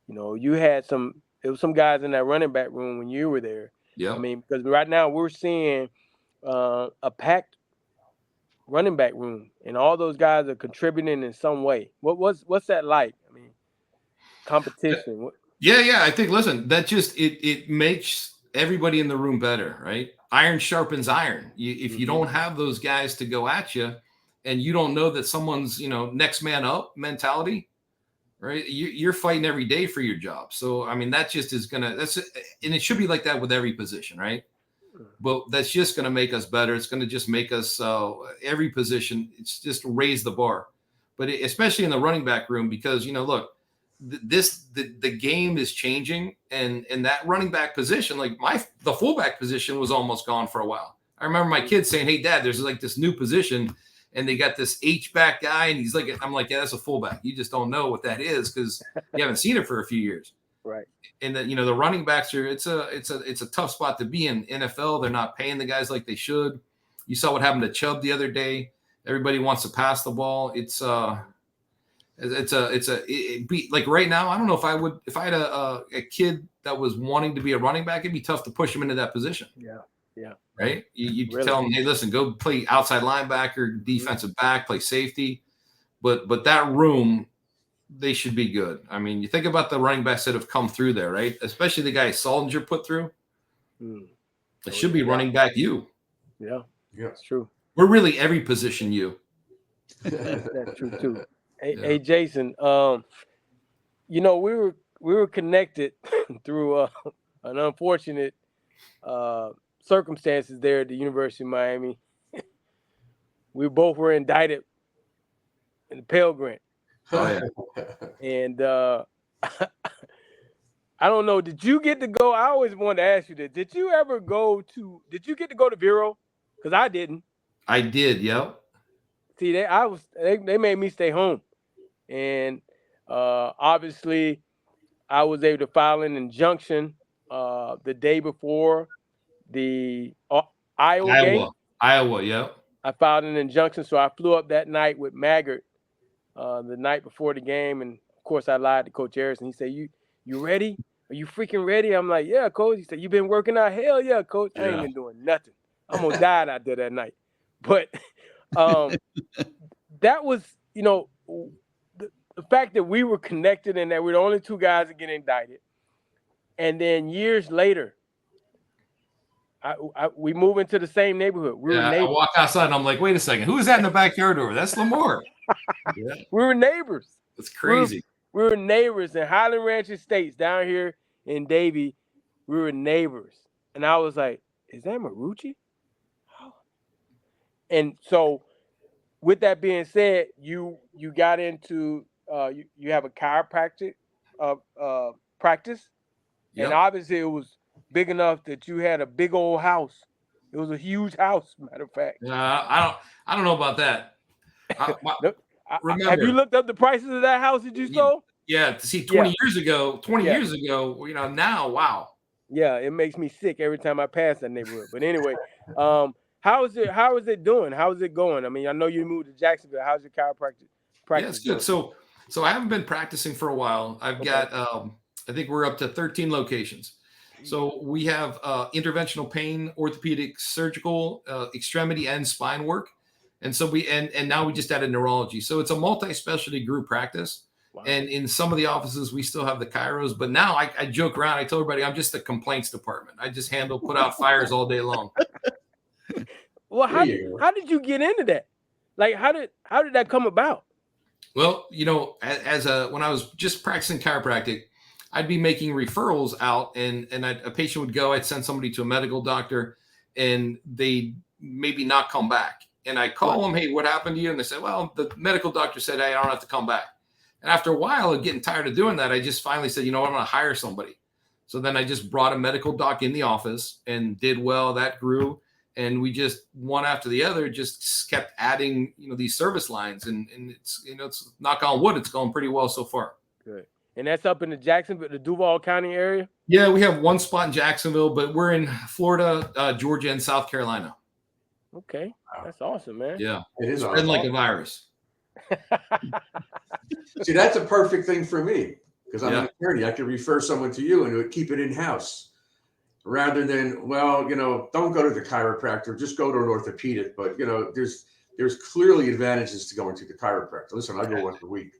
You had there was some guys in that running back room when you were there. Yeah, I mean, because right now we're seeing a packed running back room, and all those guys are contributing in some way. What's that like? I mean, competition. Yeah. I think, listen, that just it makes everybody in the room better, right? Iron sharpens iron. If you don't have those guys to go at you, and you don't know that someone's next man up mentality, right? You're fighting every day for your job. So I mean, that just is and it should be like that with every position, right? But that's just going to make us better. It's going to just make us every position. It's just raise the bar, but especially in the running back room, because look. The game is changing, and that running back position, like the fullback position, was almost gone for a while. I remember my kids saying, "Hey, Dad, there's like this new position, and they got this H-back guy, and he's like," I'm like, "Yeah, that's a fullback. You just don't know what that is because you haven't seen it for a few years." Right. And that the running backs are it's a tough spot to be in. NFL, they're not paying the guys like they should. You saw what happened to Chubb the other day. Everybody wants to pass the ball. It's like right now, I don't know if I had a kid that was wanting to be a running back, it'd be tough to push him into that position. Yeah. Right. You really tell them, hey, listen, go play outside linebacker, defensive back, play safety. But that room, they should be good. I mean, you think about the running backs that have come through there, right? Especially the guy Soldinger put through. It should be running back you. Yeah, that's true. We're really every position you. That's true too. Hey, Jason, we were connected through an unfortunate circumstances there at the University of Miami. We both were indicted in the Pell Grant. Oh, yeah. And I don't know, did you get to go? I always wanted to ask you this. Did you get to go to Bureau? Because I didn't. I did, yep. See, they made me stay home. And obviously, I was able to file an injunction the day before I Iowa game. Iowa, yep. I filed an injunction, so I flew up that night with Maggart the night before the game, and of course I lied to Coach Harrison. He said, "You ready? Are you freaking ready?" I'm like, "Yeah, Coach." He said, "You been working out?" "Hell yeah, Coach." I ain't been doing nothing. I almost died out there that night. But that was, the fact that we were connected and that we're the only two guys that get indicted. And then years later, we move into the same neighborhood. We were neighbors. I walk outside and I'm like, wait a second, who is that in the backyard over? That's Lamar. We were neighbors. That's crazy. We were neighbors in Highland Ranch Estates down here in Davie. We were neighbors. And I was like, is that Marucci? And so with that being said, you got into you have a chiropractic practice. Yep. And obviously it was big enough that you had a big old house. It was a huge house, matter of fact. I don't know about that. Remember, have you looked up the prices of that house that you sold? Yeah, to see 20 years ago, now, wow. Yeah, it makes me sick every time I pass that neighborhood. But anyway, how is it doing? How is it going? I mean, I know you moved to Jacksonville. How's your chiropractic practice? Yeah, it's good. So I haven't been practicing for a while. I've got I think we're up to 13 locations. So we have interventional pain, orthopedic, surgical, extremity and spine work. And so and now we just added neurology. So it's a multi-specialty group practice. Wow. And in some of the offices, we still have the chiros. But now I joke around. I tell everybody I'm just the complaints department. I just put out fires all day long. Well, how did you get into that? Like, how did that come about? Well, when I was just practicing chiropractic, I'd be making referrals out, and a patient would go. I'd send somebody to a medical doctor, and they maybe not come back. And I call them, "Hey, what happened to you?" And they say, "Well, the medical doctor said, hey, I don't have to come back." And after a while of getting tired of doing that, I just finally said, I'm going to hire somebody. So then I just brought a medical doc in the office and did well. That grew. And we just one after the other just kept adding, these service lines. And it's, it's knock on wood, it's going pretty well so far. Good. And that's up in the Jacksonville, the Duval County area? Yeah, we have one spot in Jacksonville, but we're in Florida, Georgia, and South Carolina. Okay. That's awesome, man. Yeah. It is spreading like a virus. See, that's a perfect thing for me because I'm an attorney. I can refer someone to you and keep it in-house rather than, don't go to the chiropractor, just go to an orthopedic. But, there's clearly advantages to going to the chiropractor. Listen, I go once a week.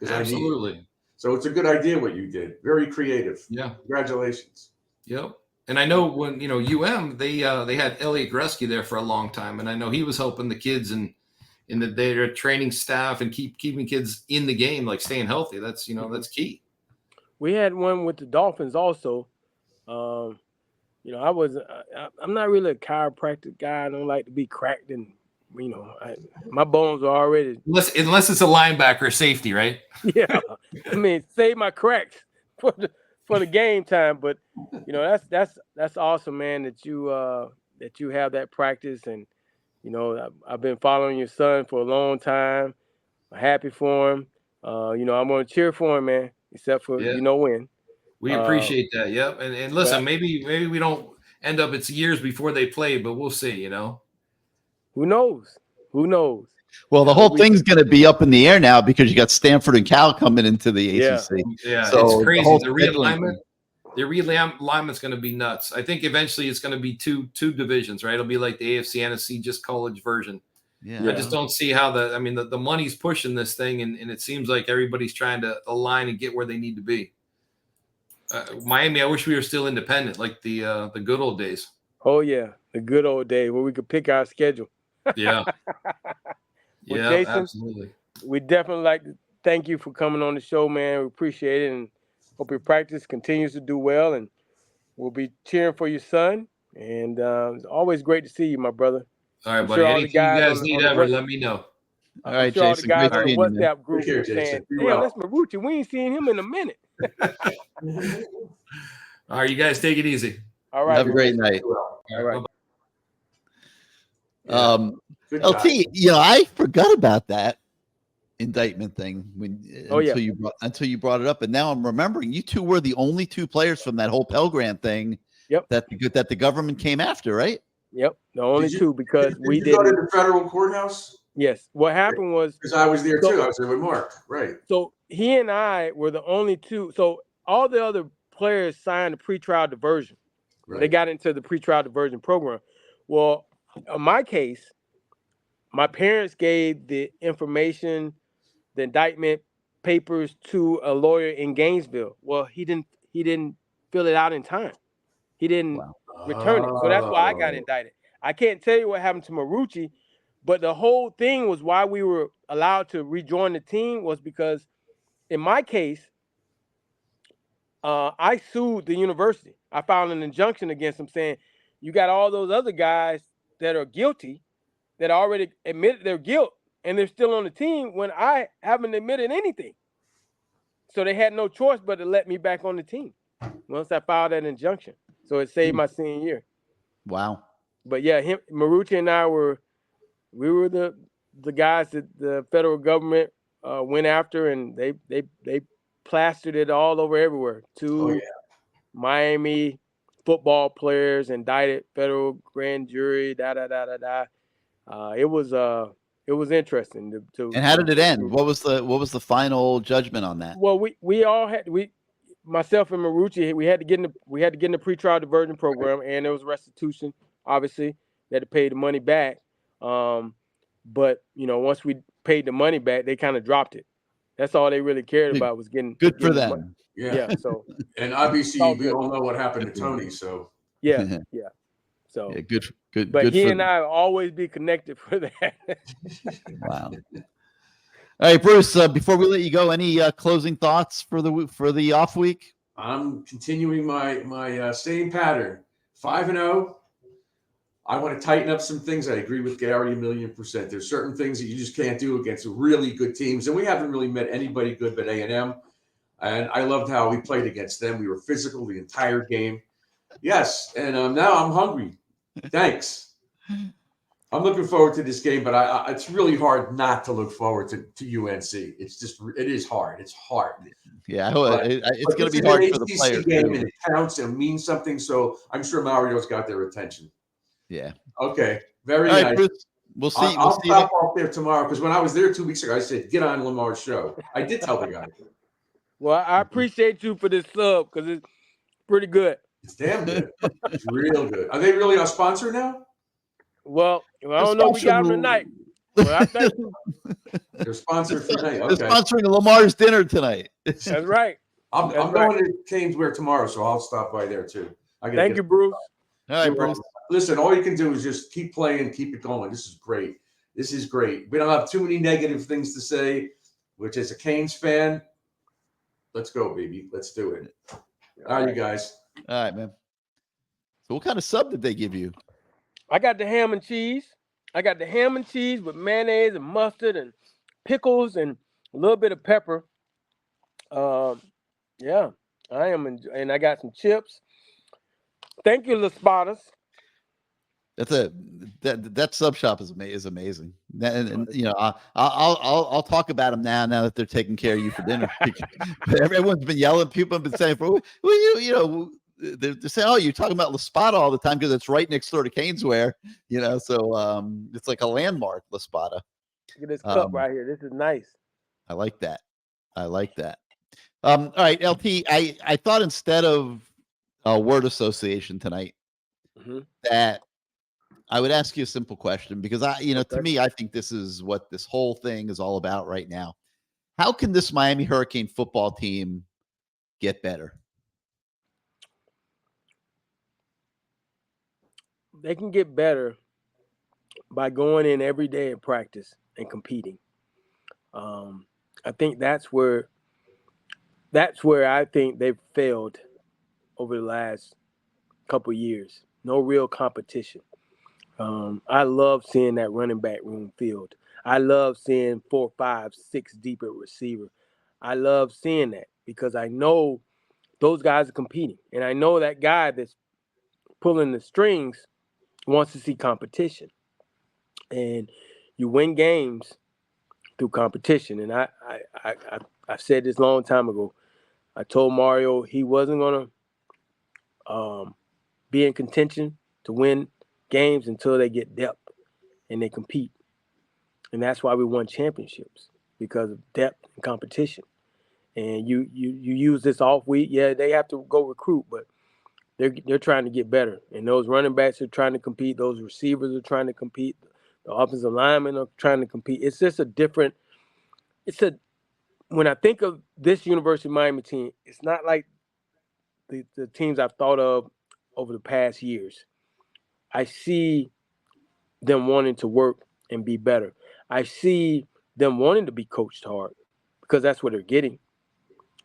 Absolutely. So it's a good idea what you did. Very creative. Yeah. Congratulations. Yep. And I know when, they had Elliot Gresky there for a long time. And I know he was helping the kids and in their training staff and keeping kids in the game, like staying healthy. That's, that's key. We had one with the Dolphins also. I'm not really a chiropractic guy. I don't like to be cracked and, my bones are already. Unless it's a linebacker or safety, right? Yeah. I mean, save my cracks for the game time. But, that's awesome, man, that you have that practice. And, I've been following your son for a long time. I'm happy for him. I'm going to cheer for him, man, except for, when. We appreciate that. Yep. And listen, maybe we don't end up, it's years before they play, but we'll see, Who knows? Well, the whole thing's going to be up in the air now because you got Stanford and Cal coming into the ACC. Yeah, so it's crazy. The realignment's going to be nuts. I think eventually it's going to be two divisions, right? It'll be like the AFC NFC, just college version. Yeah. I just don't see how the money's pushing this thing, and it seems like everybody's trying to align and get where they need to be. Miami, I wish we were still independent, like the good old days. Oh yeah, the good old days where we could pick our schedule. Yeah. Well, Jason, absolutely. We definitely like to thank you for coming on the show, man. We appreciate it, and hope your practice continues to do well. And we'll be cheering for your son. And it's always great to see you, my brother. All right, buddy. Anything you guys need ever, let me know. All right, Jason. All the guys on the WhatsApp group are saying, "Damn, that's Marucci. We ain't seen him in a minute." All right, you guys take it easy. All right. Have a great night. All right. LT, I forgot about that indictment thing until you brought it up, and now I'm remembering you two were the only two players from that whole Pell Grant thing. Yep. That the government came after, right? Yep, the only two because did we you didn't. go to the federal courthouse? Yes, what happened was because I was there too. I was there with Mark. Right. So he and I were the only two. So all the other players signed a pretrial diversion. Right. They got into the pretrial diversion program. Well, in my case, my parents gave the information, the indictment papers to a lawyer in Gainesville. Well, he didn't fill it out in time. He didn't return it. So that's why I got indicted. I can't tell you what happened to Marucci, but the whole thing was why we were allowed to rejoin the team was because in my case, I sued the university. I filed an injunction against them saying, you got all those other guys that are guilty that already admitted their guilt and they're still on the team when I haven't admitted anything. So they had no choice but to let me back on the team once I filed that injunction. So it saved my senior year. Wow. But yeah, Marucci and I were the guys that the federal government went after, and they plastered it all over everywhere. Miami football players indicted, federal grand jury, It was interesting to. And how did it end? What was the final judgment on that? Well, myself and Marucci, we had to get in the pretrial diversion program, and there was restitution. Obviously, they had to pay the money back. But once we paid the money back, they kind of dropped it. That's all they really cared about was getting for them. Money. Yeah. So and obviously we all know what happened to Tony. So yeah. So good. But good he for and them. I will always be connected for that. Wow. All right, Bruce. Before we let you go, any closing thoughts for the off week? I'm continuing my same pattern. 5-0. I want to tighten up some things. I agree with Gary 1,000,000%. There's certain things that you just can't do against really good teams, and we haven't really met anybody good but A&M. And I loved how we played against them. We were physical the entire game. Yes, and now I'm hungry. Thanks. I'm looking forward to this game, but it's really hard not to look forward to UNC. It is hard. It's hard. Yeah, it's going to be hard for the players. Game and it counts and means something, so I'm sure Mario's got their attention. Yeah. Okay. Very All right, nice. Bruce, we'll see. I'll stop off there tomorrow because when I was there 2 weeks ago, I said, get on Lamar's show. I did tell the guy. Well, I appreciate you for this sub because it's pretty good. It's damn good. It's real good. Are they really our sponsor now? Well, I don't know. We got them tonight. But I think they're sponsored tonight. Okay. They're sponsoring Lamar's dinner tonight. That's right. I'm going to CaneSport tomorrow, so I'll stop by there too. Thank you, Bruce. All right, Bruce. Listen, all you can do is just keep playing, keep it going. This is great. This is great. We don't have too many negative things to say, which as a Canes fan, let's go, baby. Let's do it. All right, you guys. All right, man. So what kind of sub did they give you? I got the ham and cheese. I got the ham and cheese with mayonnaise and mustard and pickles and a little bit of pepper. Yeah, I am, and I got some chips. Thank you, Las Spadas. That sub shop is amazing. And I'll talk about them now that they're taking care of you for dinner. Everyone's been yelling. People have been saying, they're saying, oh, you're talking about La Spada all the time because it's right next door to CaneSport. So it's like a landmark, La Spada. Look at this cup right here. This is nice. I like that. All right, LT. I thought instead of a word association tonight, that I would ask you a simple question because to me, I think this is what this whole thing is all about right now. How can this Miami Hurricane football team get better? They can get better by going in every day in practice and competing. I think that's where I think they've failed over the last couple of years. No real competition. I love seeing that running back room filled. I love seeing 4, 5, 6 deep at receiver. I love seeing that because I know those guys are competing. And I know that guy that's pulling the strings wants to see competition. And you win games through competition. And I said this a long time ago. I told Mario he wasn't going to be in contention to win games until they get depth and they compete. And that's why we won championships, because of depth and competition. And you use this off week. Yeah, they have to go recruit, but they're trying to get better. And those running backs are trying to compete. Those receivers are trying to compete. The offensive linemen are trying to compete. It's just a different. When I think of this University of Miami team, it's not like the teams I've thought of over the past years. I see them wanting to work and be better. I see them wanting to be coached hard, because that's what they're getting.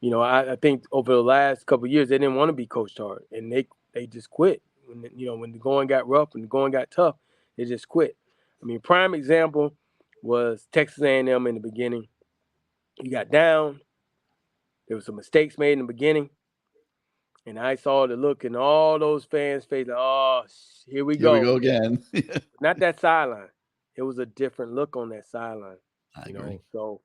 You know, I think over the last couple of years, they didn't want to be coached hard, and they just quit. When the going got rough and the going got tough, they just quit. I mean, prime example was Texas A&M in the beginning. You got down. There were some mistakes made in the beginning, and I saw the look in all those fans' faces. Like, oh, here we go. Here we go again. Not that sideline. It was a different look on that sideline. I agree. So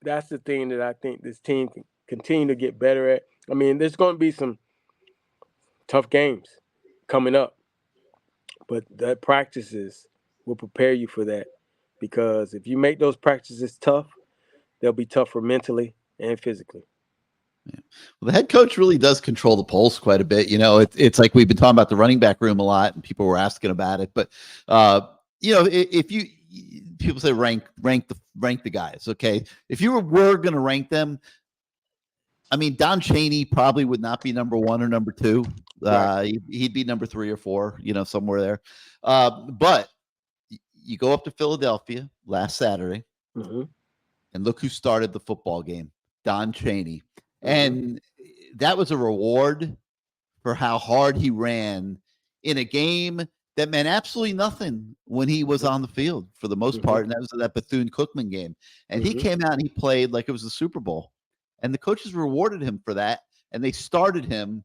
that's the thing that I think this team can continue to get better at. I mean, there's going to be some tough games coming up, but the practices will prepare you for that, because if you make those practices tough, they'll be tougher mentally and physically. Yeah. Well, the head coach really does control the pulse quite a bit. You know, it's like we've been talking about the running back room a lot, and people were asking about it. But you know, if people say rank the guys, okay. If you were going to rank them, I mean, Don Chaney probably would not be number 1 or number 2. Right. He'd be number 3 or 4, you know, somewhere there. But you go up to Philadelphia last Saturday, and look who started the football game. Don Chaney. And that was a reward for how hard he ran in a game that meant absolutely nothing when he was on the field for the most part. And that was that Bethune-Cookman game. And he came out and he played like it was the Super Bowl. And the coaches rewarded him for that. And they started him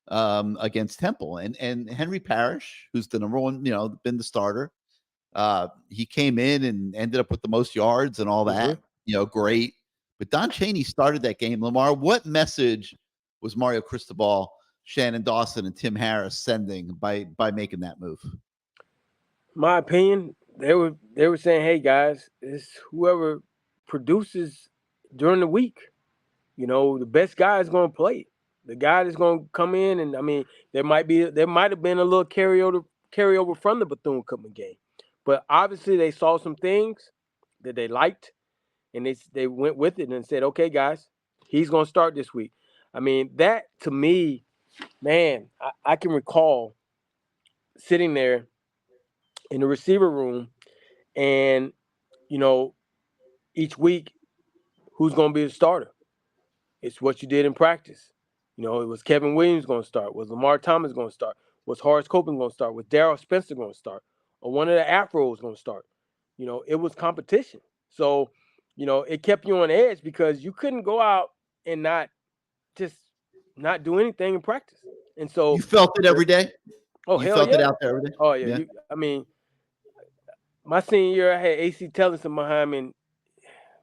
against Temple. And Henry Parrish, who's the number 1, you know, been the starter, he came in and ended up with the most yards and all that. You know, great. But Don Chaney started that game. Lamar, what message was Mario Cristobal, Shannon Dawson, and Tim Harris sending by making that move? My opinion, they were saying, hey guys, it's whoever produces during the week. You know, the best guy is going to play. The guy that's going to come in, and I mean, there might have been a little carryover from the Bethune-Cookman game, but obviously they saw some things that they liked. And they went with it and said, okay, guys, he's going to start this week. I mean, that to me, man, I can recall sitting there in the receiver room and, you know, each week, who's going to be the starter? It's what you did in practice. You know, it was Kevin Williams going to start. Was Lamar Thomas going to start? Was Horace Copeland going to start? Was Darrell Spencer going to start? Or one of the Afros going to start? You know, it was competition. So, you know, it kept you on edge because you couldn't go out and not do anything in practice. And so you felt it every day. Oh, you hell felt yeah. it out there every day. Oh yeah. I mean, my senior year, I had AC Tellison behind me. And,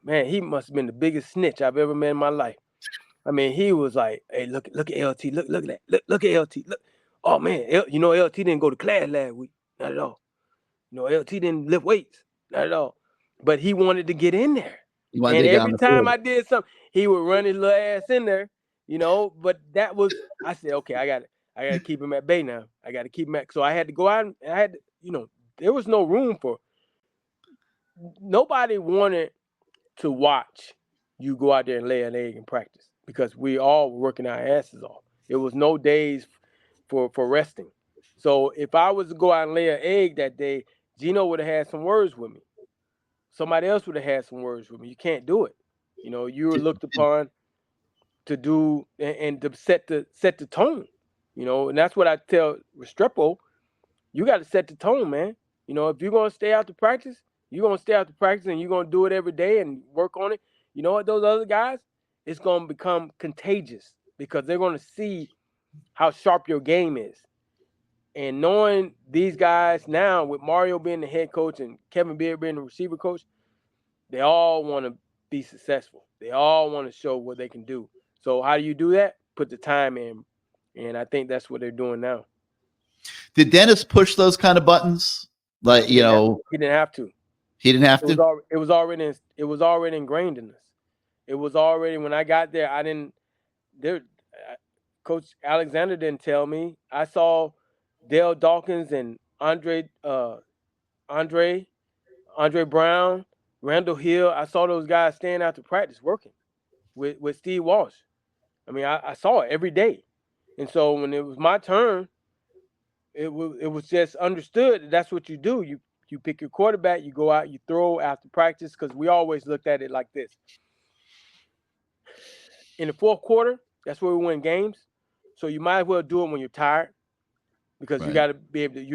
man, he must have been the biggest snitch I've ever met in my life. I mean, he was like, "Hey, look at LT. Look at that. Look at LT. Look. Oh man, you know LT didn't go to class last week. Not at all. You know LT didn't lift weights. Not at all. But he wanted to get in there. And every time I did something, he would run his little ass in there, you know. But that was, I said, okay, I got to keep him at bay now. I got to keep him at. So I had to go out and I had to, you know, there was no room for. Nobody wanted to watch you go out there and lay an egg in practice because we all were working our asses off. It was no days for resting. So if I was to go out and lay an egg that day, Gino would have had some words with me. Somebody else would have had some words with me. You can't do it. You know, you were looked upon to do and to set the tone. You know, and that's what I tell Restrepo. You got to set the tone, man. You know, if you're gonna stay out to practice, you're gonna stay out to practice and you're gonna do it every day and work on it. You know what, those other guys, it's gonna become contagious because they're gonna see how sharp your game is. And knowing these guys now, with Mario being the head coach and Kevin Beard being the receiver coach, they all want to be successful. They all want to show what they can do. So how do you do that? Put the time in. And I think that's what they're doing now. Did Dennis push those kind of buttons? Like, he didn't have to. He didn't have to. It was already ingrained in us. It was already when I got there. Coach Alexander didn't tell me. I saw Dale Dawkins and Andre Brown, Randall Hill. I saw those guys staying after practice working with Steve Walsh. I mean, I saw it every day. And so when it was my turn, it was just understood that's what you do. You pick your quarterback, you go out, you throw after practice, because we always looked at it like this. In the fourth quarter, that's where we win games. So you might as well do it when you're tired, because you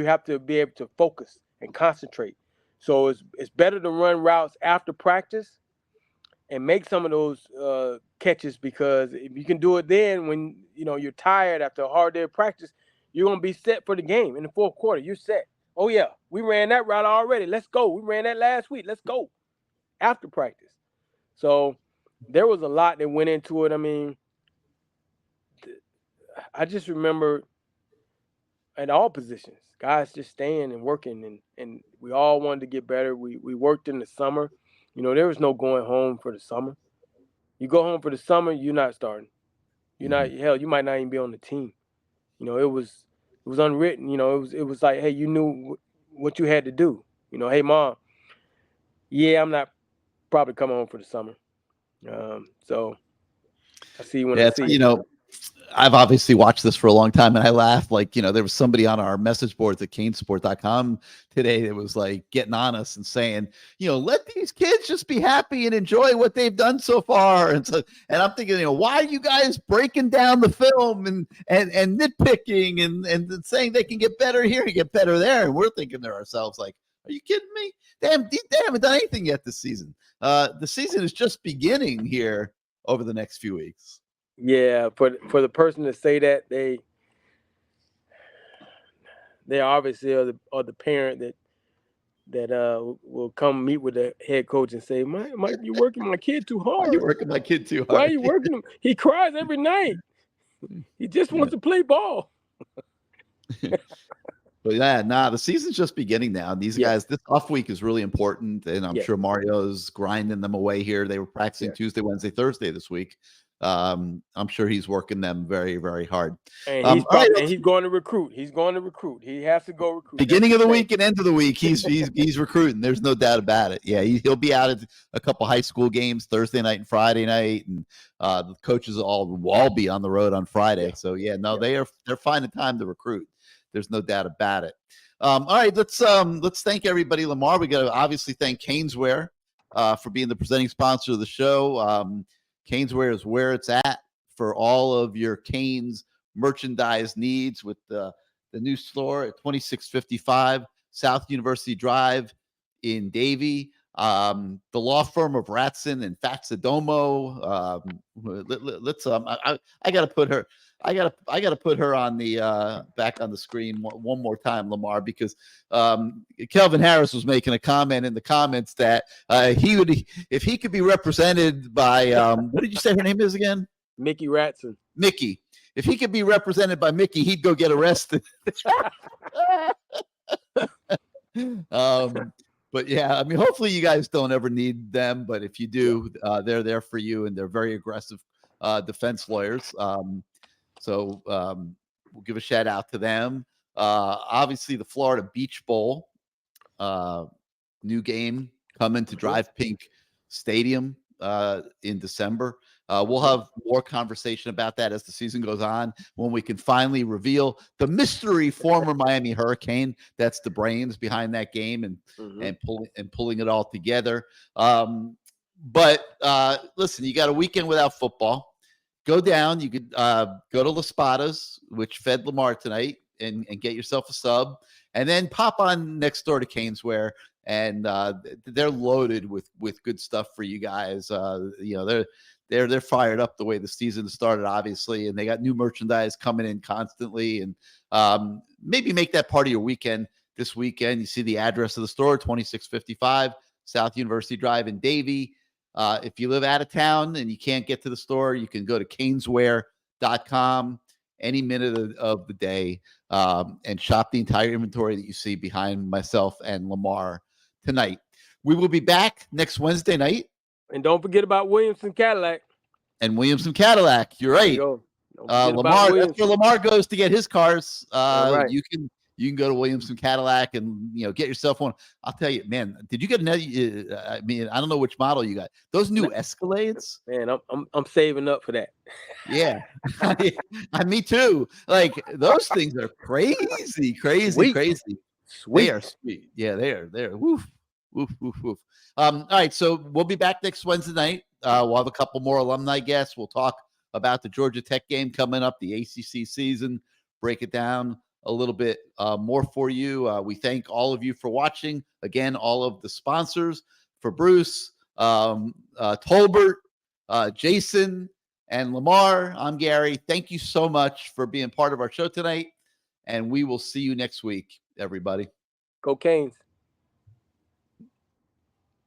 have to be able to focus and concentrate. So it's better to run routes after practice and make some of those catches, because if you can do it then when you're tired after a hard day of practice, you're gonna be set for the game in the fourth quarter. You're set. Oh yeah, we ran that route already. Let's go. We ran that last week. Let's go after practice. So there was a lot that went into it. I mean, I just remember at all positions, guys just staying and working, and we all wanted to get better. We worked in the summer. There was no going home for the summer. You go home for the summer, you're not starting. You're not, hell, you might not even be on the team. It was unwritten. It was like, hey, you knew what you had to do. Hey, Mom, yeah, I'm not probably coming home for the summer. So I see you when I see you. I've obviously watched this for a long time, and I laugh. Like, there was somebody on our message boards at CaneSport.com today that was like getting on us and saying, let these kids just be happy and enjoy what they've done so far. And I'm thinking, why are you guys breaking down the film and nitpicking and saying they can get better here and get better there? And we're thinking to ourselves, like, are you kidding me? They haven't done anything yet this season. The season is just beginning here over the next few weeks. Yeah, for the person to say that, they obviously are the parent that will come meet with the head coach and say, "Mike, you're working my kid too hard. You're working my kid too hard. Why are you working him? He cries every night. He just wants to play ball." But the season's just beginning now. These guys, this off week is really important, and I'm sure Mario's grinding them away here. They were practicing Tuesday, Wednesday, Thursday this week. I'm sure he's working them very, very hard. And he's going to recruit. He's going to recruit. He has to go recruit. Beginning of the week and end of the week, he's recruiting. There's no doubt about it. Yeah, he'll be out at a couple high school games Thursday night and Friday night, and the coaches will all be on the road on Friday. Yeah. So they're finding time to recruit. There's no doubt about it. All right, let's thank everybody. Lamar, we got to obviously thank CaneSwear for being the presenting sponsor of the show. CaneSwear is where it's at for all of your Canes merchandise needs, with the new store at 2655 South University Drive in Davie. The law firm of Ratson and Fatsadomo. I gotta put her. I gotta put her on the back on the screen one more time, Lamar, because Kelvin Harris was making a comment in the comments that he would, if he could be represented by what did you say her name is again? Mickey Ratson. Mickey. If he could be represented by Mickey, he'd go get arrested. But yeah, I mean, hopefully you guys don't ever need them, but if you do, they're there for you, and they're very aggressive defense lawyers. So we'll give a shout out to them. Obviously, the Florida Beach Bowl, new game coming to Drive Pink Stadium in December. We'll have more conversation about that as the season goes on, when we can finally reveal the mystery former Miami Hurricane that's the brains behind that game, and pulling it all together. But listen, you got a weekend without football. Go down. You could go to La Spada's, which fed Lamar tonight, and get yourself a sub, and then pop on next door to CaneSwear, and they're loaded with good stuff for you guys. They're fired up the way the season started, obviously, and they got new merchandise coming in constantly, and maybe make that part of your weekend this weekend. You see the address of the store, 2655 South University Drive in Davie. If you live out of town and you can't get to the store, you can go to caneswear.com any minute of the day, and shop the entire inventory that you see behind myself and Lamar tonight. We will be back next Wednesday night. And don't forget about Williamson Cadillac. And Williamson Cadillac. You're right. Lamar, that's where Lamar goes to get his cars. Right. You can go to Williamson Cadillac and get yourself one. I'll tell you, man. Did you get another? I mean, I don't know which model you got. Those new Escalades. Man, I'm saving up for that. Yeah, me too. Like those things are crazy. Sweet. They are sweet. Yeah, they're woof. All right, so we'll be back next Wednesday night. We'll have a couple more alumni guests. We'll talk about the Georgia Tech game coming up, the ACC season, break it down a little bit more for you. We thank all of you for watching. Again, all of the sponsors for Bruce, Tolbert, Jason, and Lamar. I'm Gary. Thank you so much for being part of our show tonight, and we will see you next week, everybody. Go Canes.